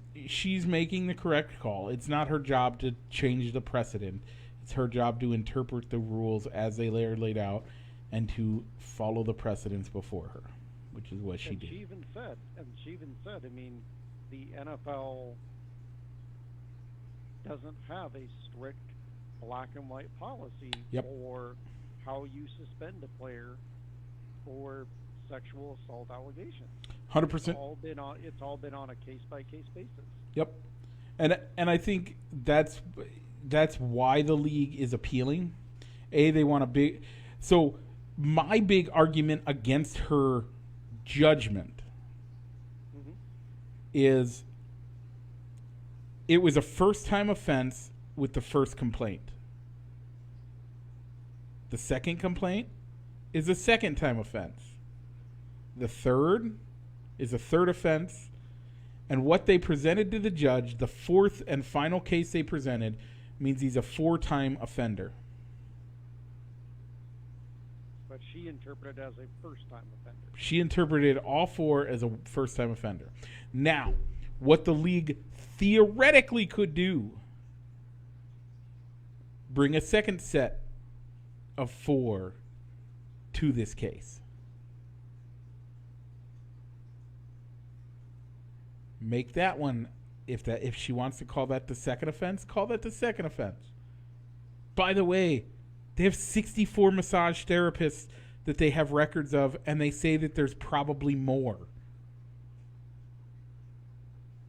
Speaker 1: making the correct call. It's not her job to change the precedent. It's her job to interpret the rules as they are laid out and to follow the precedents before her, which is what she
Speaker 2: and
Speaker 1: did.
Speaker 2: she even said, I mean, the NFL doesn't have a strict black and white policy
Speaker 1: Yep.
Speaker 2: for how you suspend a player for sexual assault allegations.
Speaker 1: 100%.
Speaker 2: It's all been on a case by case basis.
Speaker 1: Yep. And I think that's why the league is appealing. They want a big. So my big argument against her judgment
Speaker 2: Mm-hmm.
Speaker 1: is it was a first time offense with the first complaint. The second complaint is a second time offense. The third is a third offense. And what they presented to the judge, the fourth and final case they presented, means he's a 4-time offender.
Speaker 2: But she interpreted it as a first time offender.
Speaker 1: She interpreted all 4 as a first-time offender. Now, what the league theoretically could do, bring a second set of 4 to this case. Make that one, if she wants to call that the second offense, call that the second offense. By the way, they have 64 massage therapists that they have records of, and they say that there's probably more.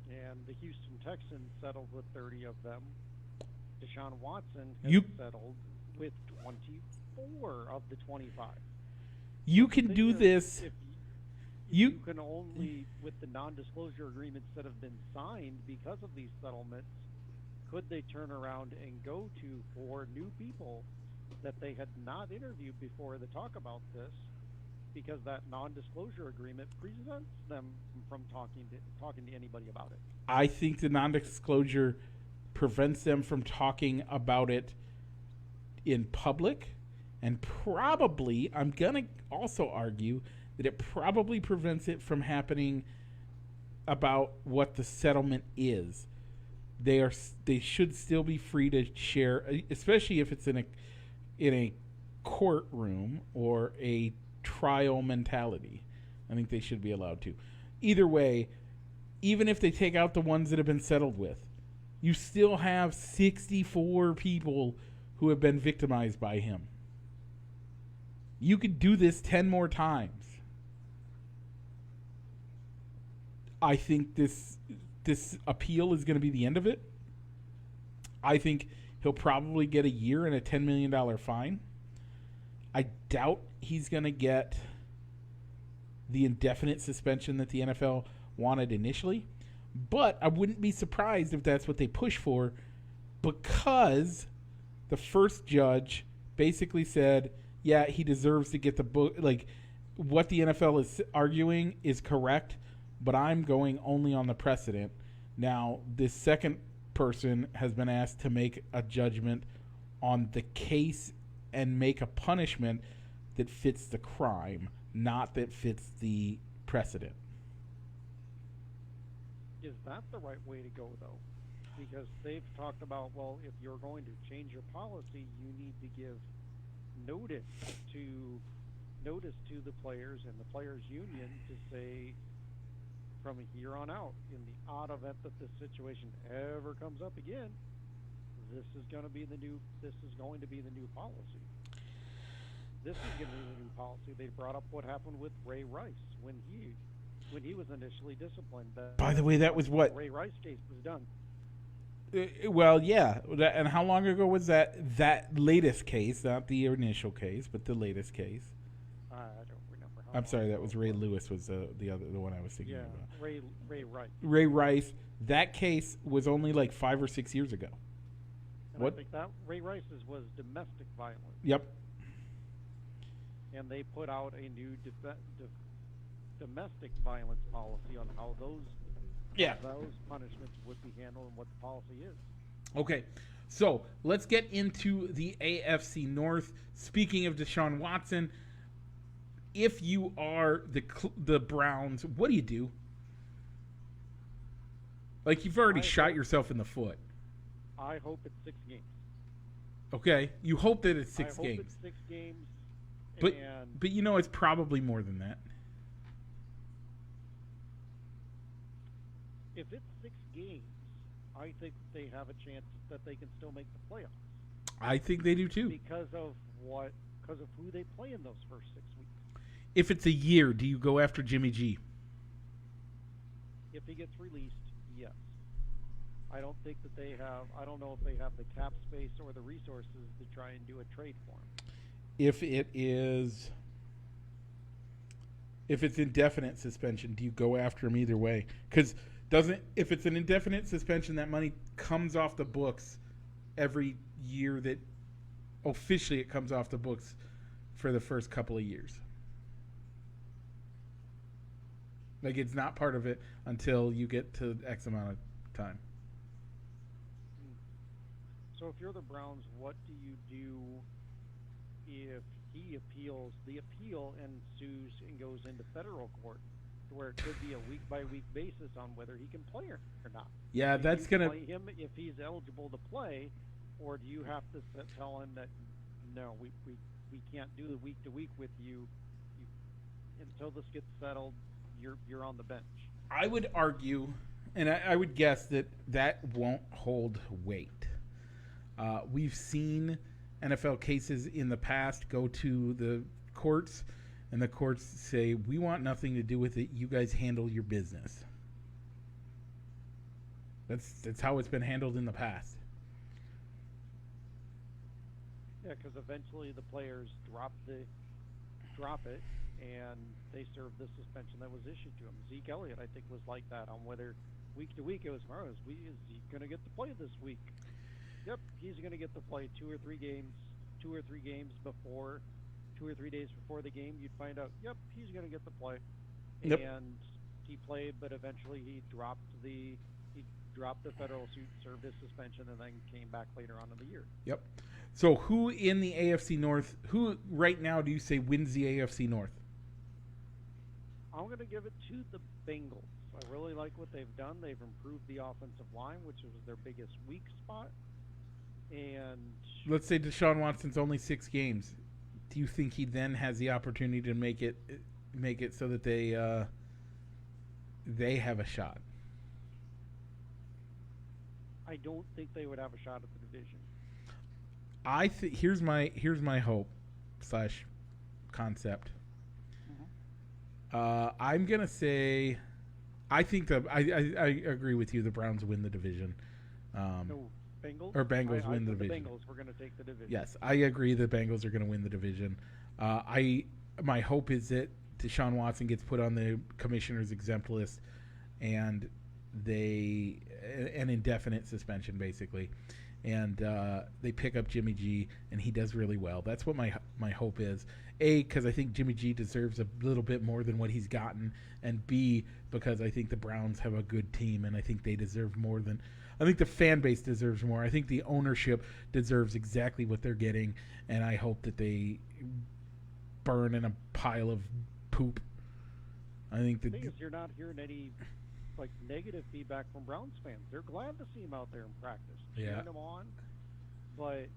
Speaker 2: And the Houston Texans settled with 30 of them. Deshaun Watson has settled with 24 of the 25.
Speaker 1: You can do this.
Speaker 2: If you can only, with the non-disclosure agreements that have been signed because of these settlements, could they turn around and go to 4 new people that they had not interviewed before to talk about this, because that non-disclosure agreement prevents them from talking to anybody about it?
Speaker 1: I think the non-disclosure prevents them from talking about it in public, and probably, I'm going to also argue that it probably prevents it from happening about what the settlement is. They should still be free to share, especially if it's in a courtroom or a trial mentality. I think they should be allowed to. Either way, even if they take out the ones that have been settled with, you still have 64 people who have been victimized by him. You could do this 10 more times. I think this appeal is going to be the end of it. I think he'll probably get a year and a $10 million fine. I doubt he's going to get the indefinite suspension that the NFL wanted initially. But I wouldn't be surprised if that's what they push for, because the first judge basically said, yeah, he deserves to get the book. Like, what the NFL is arguing is correct, but I'm going only on the precedent. Now, this second person has been asked to make a judgment on the case and make a punishment that fits the crime, not that fits the precedent.
Speaker 2: Is that the right way to go, though? Because they've talked about, well, if you're going to change your policy, you need to give notice to the players and the players' union to say, from here on out, in the odd event that this situation ever comes up again, this is going to be the new policy. this is going to be the new policy. They brought up what happened with Ray Rice when he was initially disciplined.
Speaker 1: By the way, that was what
Speaker 2: Ray Rice case was done.
Speaker 1: Well, yeah. And how long ago was that? That latest case, not the initial case, but the latest case.
Speaker 2: I don't remember.
Speaker 1: I'm sorry, that was Ray Lewis was the one I was thinking about.
Speaker 2: Ray Rice.
Speaker 1: Ray Rice. That case was only like 5 or 6 years ago.
Speaker 2: And I think that Ray Rice's was domestic violence.
Speaker 1: Yep.
Speaker 2: And they put out a new domestic violence policy on how those punishments would be handled and what the policy is.
Speaker 1: Okay, so let's get into the AFC North. Speaking of Deshaun Watson, if you are the Browns, what do you do? Like, you've already shot yourself in the foot.
Speaker 2: I hope it's 6 games.
Speaker 1: Okay, you hope that it's 6 games.
Speaker 2: I hope it's 6 games.
Speaker 1: But you know it's probably more than that.
Speaker 2: If it's 6 games, I think they have a chance that they can still make the playoffs.
Speaker 1: I think they do too.
Speaker 2: Because of who they play in those first 6 weeks.
Speaker 1: If it's a year, do you go after Jimmy G?
Speaker 2: If he gets released, yes. I don't think that they have. I don't know if they have the cap space or the resources to try and do a trade for him.
Speaker 1: If it's indefinite suspension, do you go after him either way? Because if it's an indefinite suspension, that money comes off the books every year that officially it comes off the books for the first couple of years. Like, it's not part of it until you get to X amount of time.
Speaker 2: So if you're the Browns, what do you do if he appeals the appeal and sues and goes into federal court, where it could be a week-by-week basis on whether he can play or not?
Speaker 1: Yeah, that's going to
Speaker 2: play him if he's eligible to play, or do you have to tell him that, no, we can't do the week-to-week with you until this gets settled, you're on the bench?
Speaker 1: I would argue, and I would guess that won't hold weight. We've seen NFL cases in the past go to the courts, and the courts say, we want nothing to do with it. You guys handle your business. That's how it's been handled in the past.
Speaker 2: Yeah, because eventually the players drop it, and they serve the suspension that was issued to him. Zeke Elliott, I think, was like that on whether week to week it was, is he going to get to play this week? Yep, he's going to get to play 2 or 3 games before, 2 or 3 days before the game. You'd find out, yep, he's going to get to play.
Speaker 1: Yep.
Speaker 2: And he played, but eventually he dropped the federal suit, served his suspension, and then came back later on in the year.
Speaker 1: Yep. So who in the AFC North, who right now do you say wins the AFC North?
Speaker 2: I'm going to give it to the Bengals. I really like what they've done. They've improved the offensive line, which was their biggest weak spot. And
Speaker 1: let's say Deshaun Watson's only 6 games. Do you think he then has the opportunity to make it so that they have a shot?
Speaker 2: I don't think they would have a shot at the division.
Speaker 1: Here's my hope / concept. I'm gonna say, I think I agree with you. The Browns win the division.
Speaker 2: No, Bengals?
Speaker 1: Or Bengals win the division.
Speaker 2: The Bengals were going to take the division.
Speaker 1: Yes, I agree. The Bengals are going to win the division. My hope is that Deshaun Watson gets put on the commissioner's exempt list, and an indefinite suspension basically, and they pick up Jimmy G, and he does really well. That's what my hope is. A, because I think Jimmy G deserves a little bit more than what he's gotten, and B, because I think the Browns have a good team, and I think they deserve more than. I think the fan base deserves more. I think the ownership deserves exactly what they're getting, and I hope that they burn in a pile of poop. I think
Speaker 2: the thing is, you're not hearing any negative feedback from Browns fans. They're glad to see him out there in practice, cheering him on. But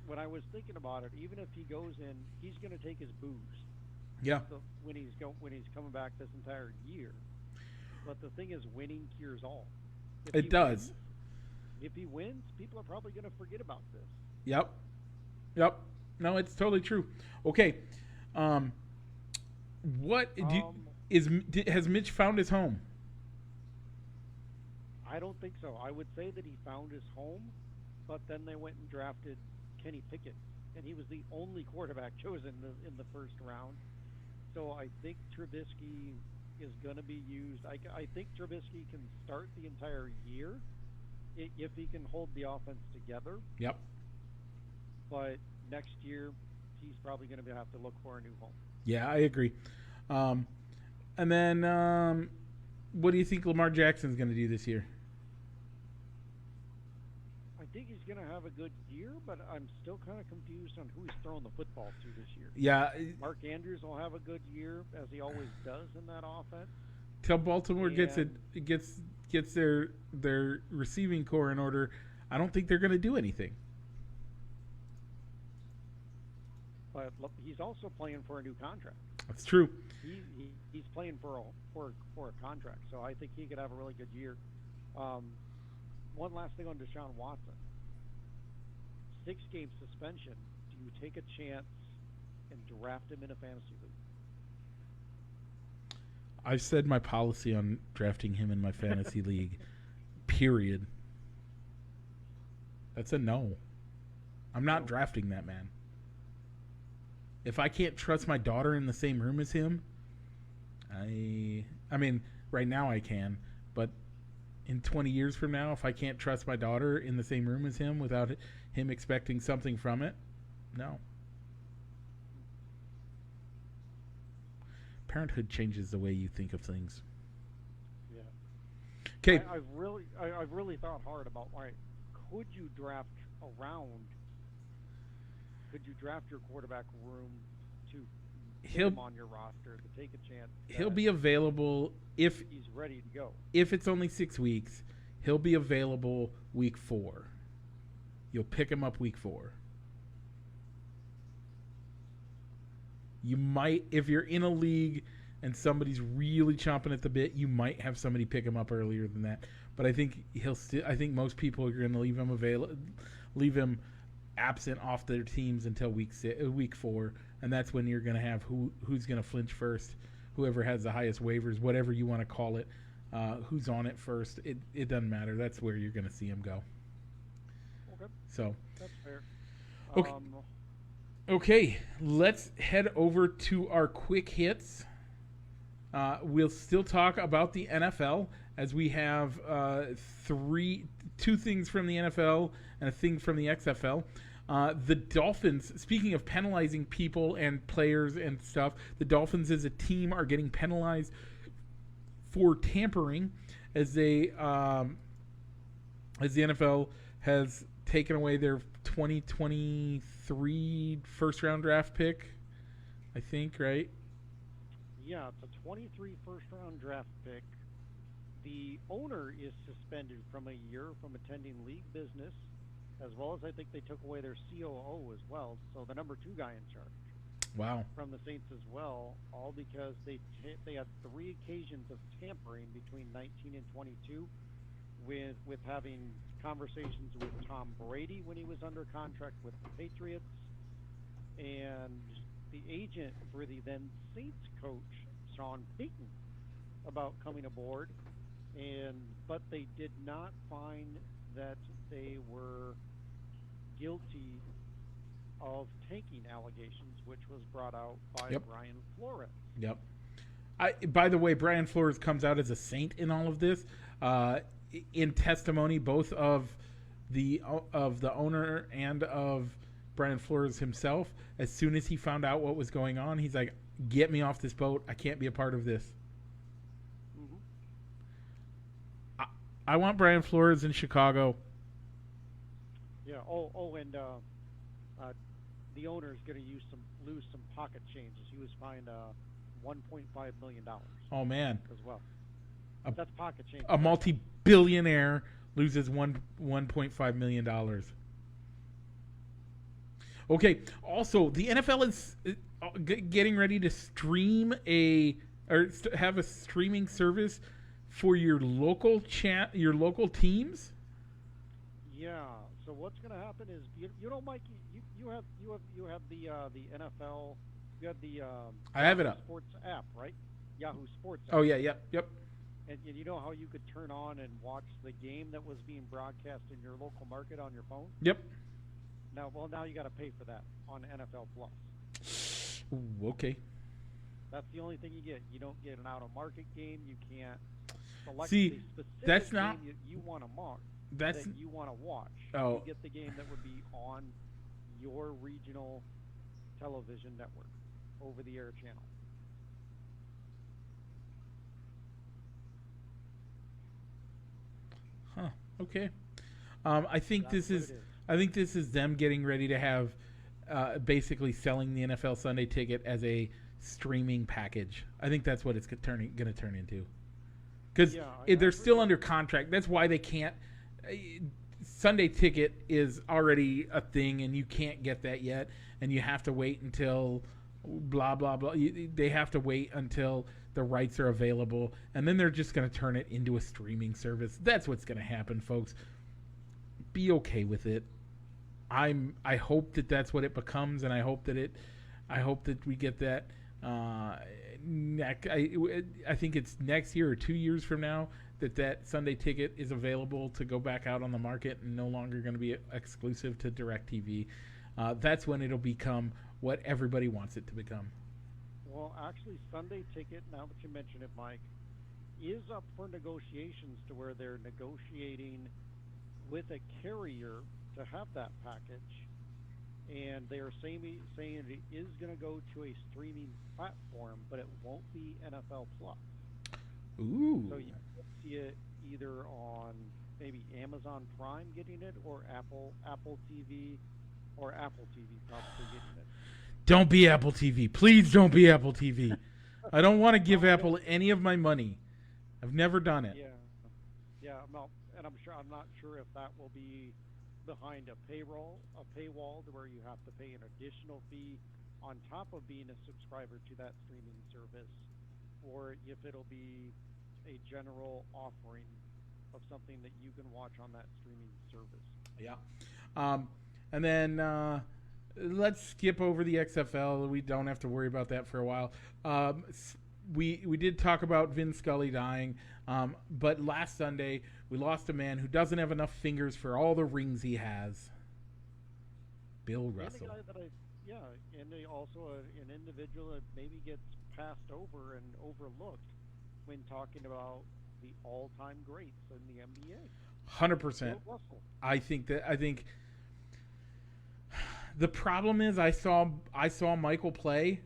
Speaker 2: when I was thinking about it, even if he goes in, he's going to take his booze.
Speaker 1: Yeah.
Speaker 2: When he's coming back this entire year. But the thing is, winning cures all.
Speaker 1: It does.
Speaker 2: If he wins, people are probably going to forget about this.
Speaker 1: Yep. No, it's totally true. Okay. What has Mitch found his home?
Speaker 2: I don't think so. I would say that he found his home, but then they went and drafted Kenny Pickett, and he was the only quarterback chosen in the first round. So I think Trubisky is going to be used. I think Trubisky can start the entire year if he can hold the offense together.
Speaker 1: Yep.
Speaker 2: But next year, he's probably going to have to look for a new home.
Speaker 1: Yeah, I agree. And then, what do you think Lamar Jackson's going to do this year?
Speaker 2: I think he's going to have a good year, but I'm still kind of confused on who he's throwing the football to this year.
Speaker 1: Yeah.
Speaker 2: Mark Andrews will have a good year, as he always does in that offense.
Speaker 1: Till Baltimore gets their receiving core in order, I don't think they're going to do anything.
Speaker 2: But he's also playing for a new contract.
Speaker 1: That's true.
Speaker 2: He's playing for a contract, so I think he could have a really good year. One last thing on Deshaun Watson. 6-game suspension. Do you take a chance and draft him in a fantasy league?
Speaker 1: I've said my policy on drafting him in my fantasy league. Period. That's a no. I'm not drafting that man. If I can't trust my daughter in the same room as him, I mean, right now I can, but in 20 years from now, if I can't trust my daughter in the same room as him without him expecting something from it, no. Parenthood changes the way you think of things.
Speaker 2: Yeah.
Speaker 1: Okay.
Speaker 2: I've really thought hard about, all right, could you draft your quarterback room to put him on your roster to take a chance?
Speaker 1: He'll be available if
Speaker 2: he's ready to go.
Speaker 1: If it's only 6 weeks, he'll be available week 4. You'll pick him up week 4. You might, if you're in a league and somebody's really chomping at the bit, you might have somebody pick him up earlier than that. But I think I think most people are going to leave him absent off their teams until week 4, and that's when you're going to have who's going to flinch first, whoever has the highest waivers, whatever you want to call it, who's on it first. It doesn't matter. That's where you're going to see him go.
Speaker 2: Okay.
Speaker 1: So
Speaker 2: that's fair.
Speaker 1: Okay. Okay, let's head over to our quick hits. We'll still talk about the NFL as we have two things from the NFL and a thing from the XFL. The Dolphins, speaking of penalizing people and players and stuff, the Dolphins as a team are getting penalized for tampering as the NFL has taken away their 2023 first-round draft pick, I think, right?
Speaker 2: Yeah, it's a 23 first-round draft pick. The owner is suspended from a year from attending league business, as well as I think they took away their COO as well, so the number 2 guy in charge.
Speaker 1: Wow.
Speaker 2: From the Saints as well, all because they had 3 occasions of tampering between 19 and 22 with having conversations with Tom Brady when he was under contract with the Patriots, and the agent for the then Saints coach, Sean Payton, about coming aboard, but they did not find that they were guilty of tanking allegations, which was brought out by Brian Flores.
Speaker 1: Yep. By the way, Brian Flores comes out as a saint in all of this. In testimony, both of the owner and of Brian Flores himself, as soon as he found out what was going on, he's like, "Get me off this boat. I can't be a part of this."
Speaker 2: Mm-hmm.
Speaker 1: I want Brian Flores in Chicago.
Speaker 2: Yeah. And the owner is going to lose some pocket changes. He was fined $1.5 million.
Speaker 1: Oh man.
Speaker 2: As well. That's pocket change.
Speaker 1: A multi-billionaire loses $1.5 million. Okay. Also, the NFL is getting ready to have a streaming service for your local teams.
Speaker 2: Yeah. So what's going to happen is, Mikey, the NFL. You have the
Speaker 1: I have it
Speaker 2: Yahoo
Speaker 1: up.
Speaker 2: Sports app, right? Yahoo Sports
Speaker 1: Oh
Speaker 2: app.
Speaker 1: yeah, yep.
Speaker 2: And you know how you could turn on and watch the game that was being broadcast in your local market on your phone?
Speaker 1: Yep.
Speaker 2: Now you got to pay for that on NFL Plus.
Speaker 1: Ooh, okay.
Speaker 2: That's the only thing you get. You don't get an out of market game. You can't select
Speaker 1: See,
Speaker 2: the specific
Speaker 1: that's not.
Speaker 2: game you want to mark.
Speaker 1: That's.
Speaker 2: That you want to watch.
Speaker 1: Oh.
Speaker 2: You get the game that would be on your regional television network, over the air channel.
Speaker 1: Huh. Okay. I think
Speaker 2: That's
Speaker 1: this
Speaker 2: what
Speaker 1: is.
Speaker 2: it is.
Speaker 1: I think this is them getting ready to have, basically selling the NFL Sunday Ticket as a streaming package. I think that's what it's going to turn into. Because they're still under contract. That's why they can't. Sunday Ticket is already a thing, and you can't get that yet, and you have to wait until blah blah blah. They have to wait until the rights are available, and then they're just going to turn it into a streaming service. That's what's going to happen, folks. Be okay with it. I hope that that's what it becomes, and I hope that we get that. I think it's next year or 2 years from now that Sunday Ticket is available to go back out on the market and no longer going to be exclusive to DirecTV. That's when it'll become what everybody wants it to become.
Speaker 2: Well, actually, Sunday Ticket, now that you mention it, Mike, is up for negotiations to where they're negotiating with a carrier to have that package. And they are saying it is going to go to a streaming platform, but it won't be NFL Plus.
Speaker 1: Ooh.
Speaker 2: So you can see it either on maybe Amazon Prime getting it, or Apple TV, or Apple TV probably getting it.
Speaker 1: Don't be Apple TV. Please don't be Apple TV. I don't want to give Apple any of my money. I've never done it.
Speaker 2: Yeah. I'm not sure if that will be behind a paywall to where you have to pay an additional fee on top of being a subscriber to that streaming service, or if it'll be a general offering of something that you can watch on that streaming service.
Speaker 1: Yeah. And then let's skip over the XFL. We don't have to worry about that for a while. We did talk about Vin Scully dying, but last Sunday we lost a man who doesn't have enough fingers for all the rings he has. Bill Russell.
Speaker 2: And also an individual that maybe gets passed over and overlooked when talking about the all-time greats in the NBA.
Speaker 1: 100%. I think the problem is I saw Michael play.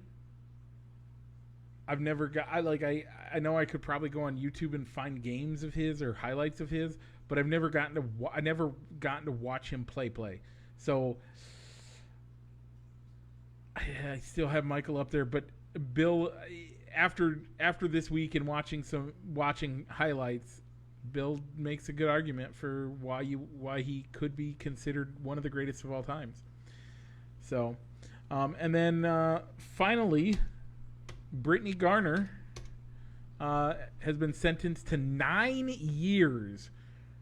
Speaker 1: I've never got I know I could probably go on YouTube and find games of his or highlights of his, but I've never gotten to watch him play. So I still have Michael up there, but Bill, after this week and watching highlights, Bill makes a good argument for why he could be considered one of the greatest of all times. So, and then finally, Brittany Garner has been sentenced to 9 years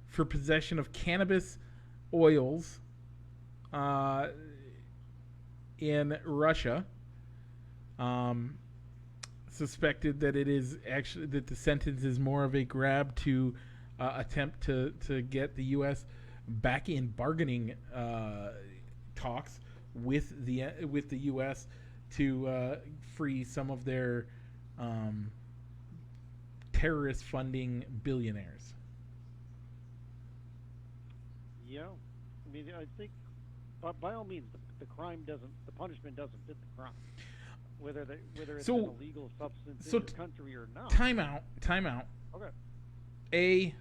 Speaker 1: for possession of cannabis oils in Russia. Suspected that it is actually that the sentence is more of a grab to attempt to get the U.S. back in bargaining talks with the U.S. to free some of their terrorist funding billionaires.
Speaker 2: Yeah, I mean, I think, by all means, the punishment doesn't fit the crime, whether it's an illegal substance in your country or not.
Speaker 1: Time out.
Speaker 2: Okay.
Speaker 1: You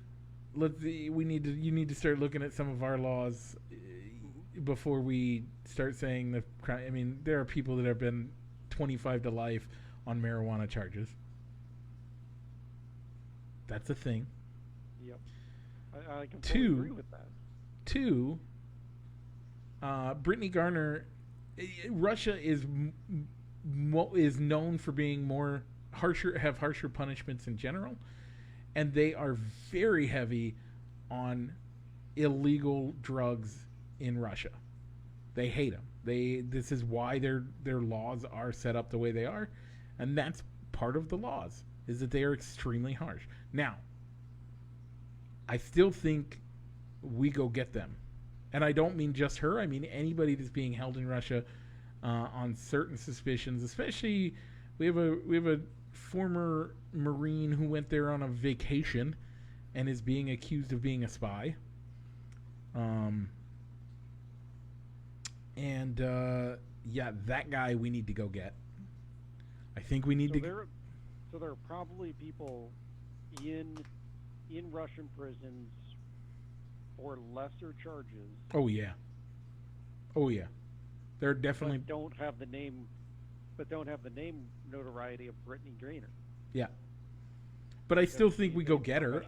Speaker 1: need to start looking at some of our laws before we start saying the crime. I mean, there are people that have been 25 to life on marijuana charges. That's a thing.
Speaker 2: Yep. I completely agree with that.
Speaker 1: Two, Brittany Garner, Russia is known for being harsher punishments in general, and they are very heavy on illegal drugs in Russia. They hate them. This is why their laws are set up the way they are, and that's part of the laws, is that they are extremely harsh. Now, I still think we go get them. And I don't mean just her. I mean anybody that's being held in Russia on certain suspicions. Especially, we have a former Marine who went there on a vacation and is being accused of being a spy. That guy we need to go get. I think we need to.
Speaker 2: So there are probably people in Russian prisons for lesser charges.
Speaker 1: Oh yeah. They're definitely
Speaker 2: don't have the name notoriety of Brittany Greener.
Speaker 1: Yeah. But I still think we go get her.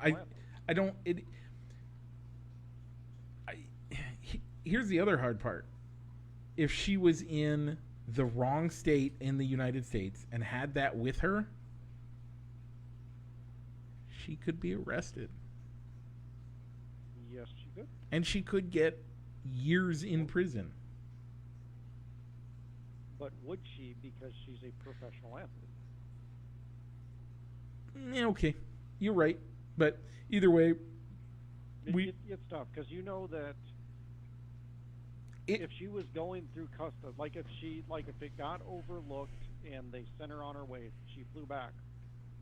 Speaker 1: Here's the other hard part. If she was in the wrong state in the United States and had that with her, she could be arrested.
Speaker 2: Yes, she could.
Speaker 1: And she could get years in prison.
Speaker 2: But would she, because she's a professional athlete?
Speaker 1: Yeah, okay. You're right. But either way,
Speaker 2: it's tough, because you know that if she was going through customs, like if it got overlooked and they sent her on her way, she flew back,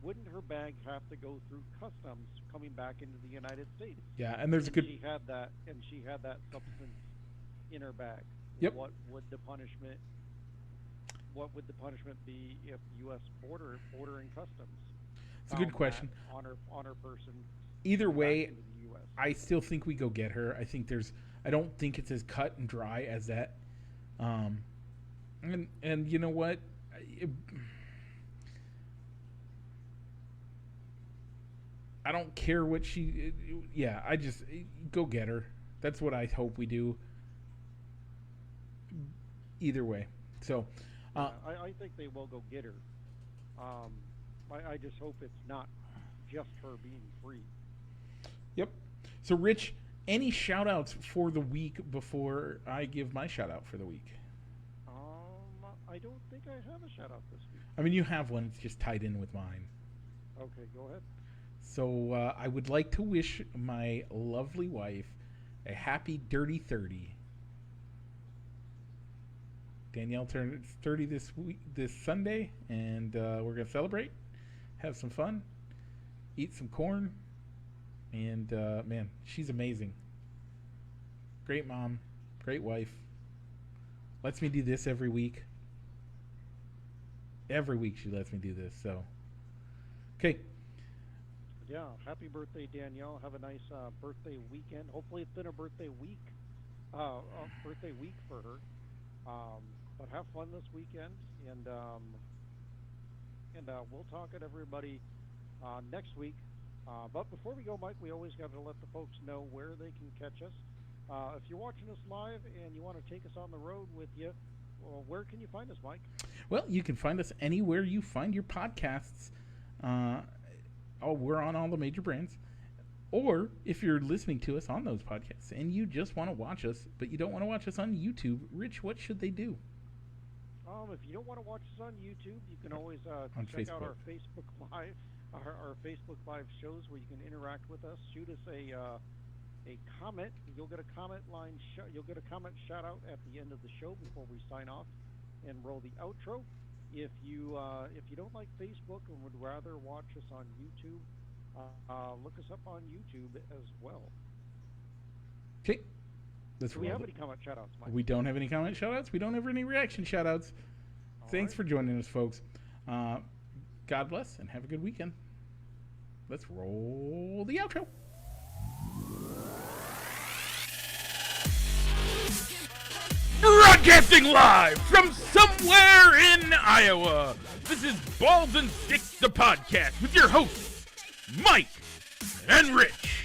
Speaker 2: wouldn't her bag have to go through customs coming back into the United States?
Speaker 1: Yeah, and there's a good.
Speaker 2: She had that substance in her bag.
Speaker 1: Yep.
Speaker 2: What would the punishment be if U.S. border and customs?
Speaker 1: It's a good question.
Speaker 2: On her person.
Speaker 1: Either way, I still think we go get her. I don't think it's as cut and dry as that. And you know what? I don't care what she. Yeah, I just go get her. That's what I hope we do. Either way, so.
Speaker 2: I think they will go get her. I just hope it's not just her being free.
Speaker 1: Yep. So, Rich, any shout-outs for the week before I give my shout-out for the week?
Speaker 2: I don't think I have a shout-out this week.
Speaker 1: I mean, you have one. It's just tied in with mine.
Speaker 2: Okay, go ahead.
Speaker 1: So, I would like to wish my lovely wife a happy Dirty 30. Danielle turned 30 this Sunday, and we're going to celebrate, have some fun, eat some corn, and man, she's amazing. Great mom, great wife. Lets me do this every week. Every week she lets me do this, so. Okay.
Speaker 2: Yeah, happy birthday, Danielle. Have a nice birthday weekend. Hopefully it's been a birthday week for her. But have fun this weekend, and we'll talk at everybody next week. But before we go, Mike, we always got to let the folks know where they can catch us. If you're watching us live and you want to take us on the road with you, well, where can you find us, Mike?
Speaker 1: Well, you can find us anywhere you find your podcasts. We're on all the major brands. Or if you're listening to us on those podcasts and you just want to watch us, but you don't want to watch us on YouTube, Rich, what should they do?
Speaker 2: If you don't want to watch us on YouTube, you can always check out our Facebook Live, our Facebook Live shows where you can interact with us. Shoot us a comment. You'll get a comment shout out at the end of the show before we sign off and roll the outro. If you don't like Facebook and would rather watch us on YouTube, look us up on YouTube as well.
Speaker 1: Okay.
Speaker 2: Do we have any comment shout-outs, Mike?
Speaker 1: We don't have any comment shout-outs. We don't have any reaction shout-outs. Thanks for joining us, folks. God bless and have a good weekend. Let's roll the outro. Broadcasting live from somewhere in Iowa. This is Balls and Sticks, the podcast, with your hosts, Mike and Rich.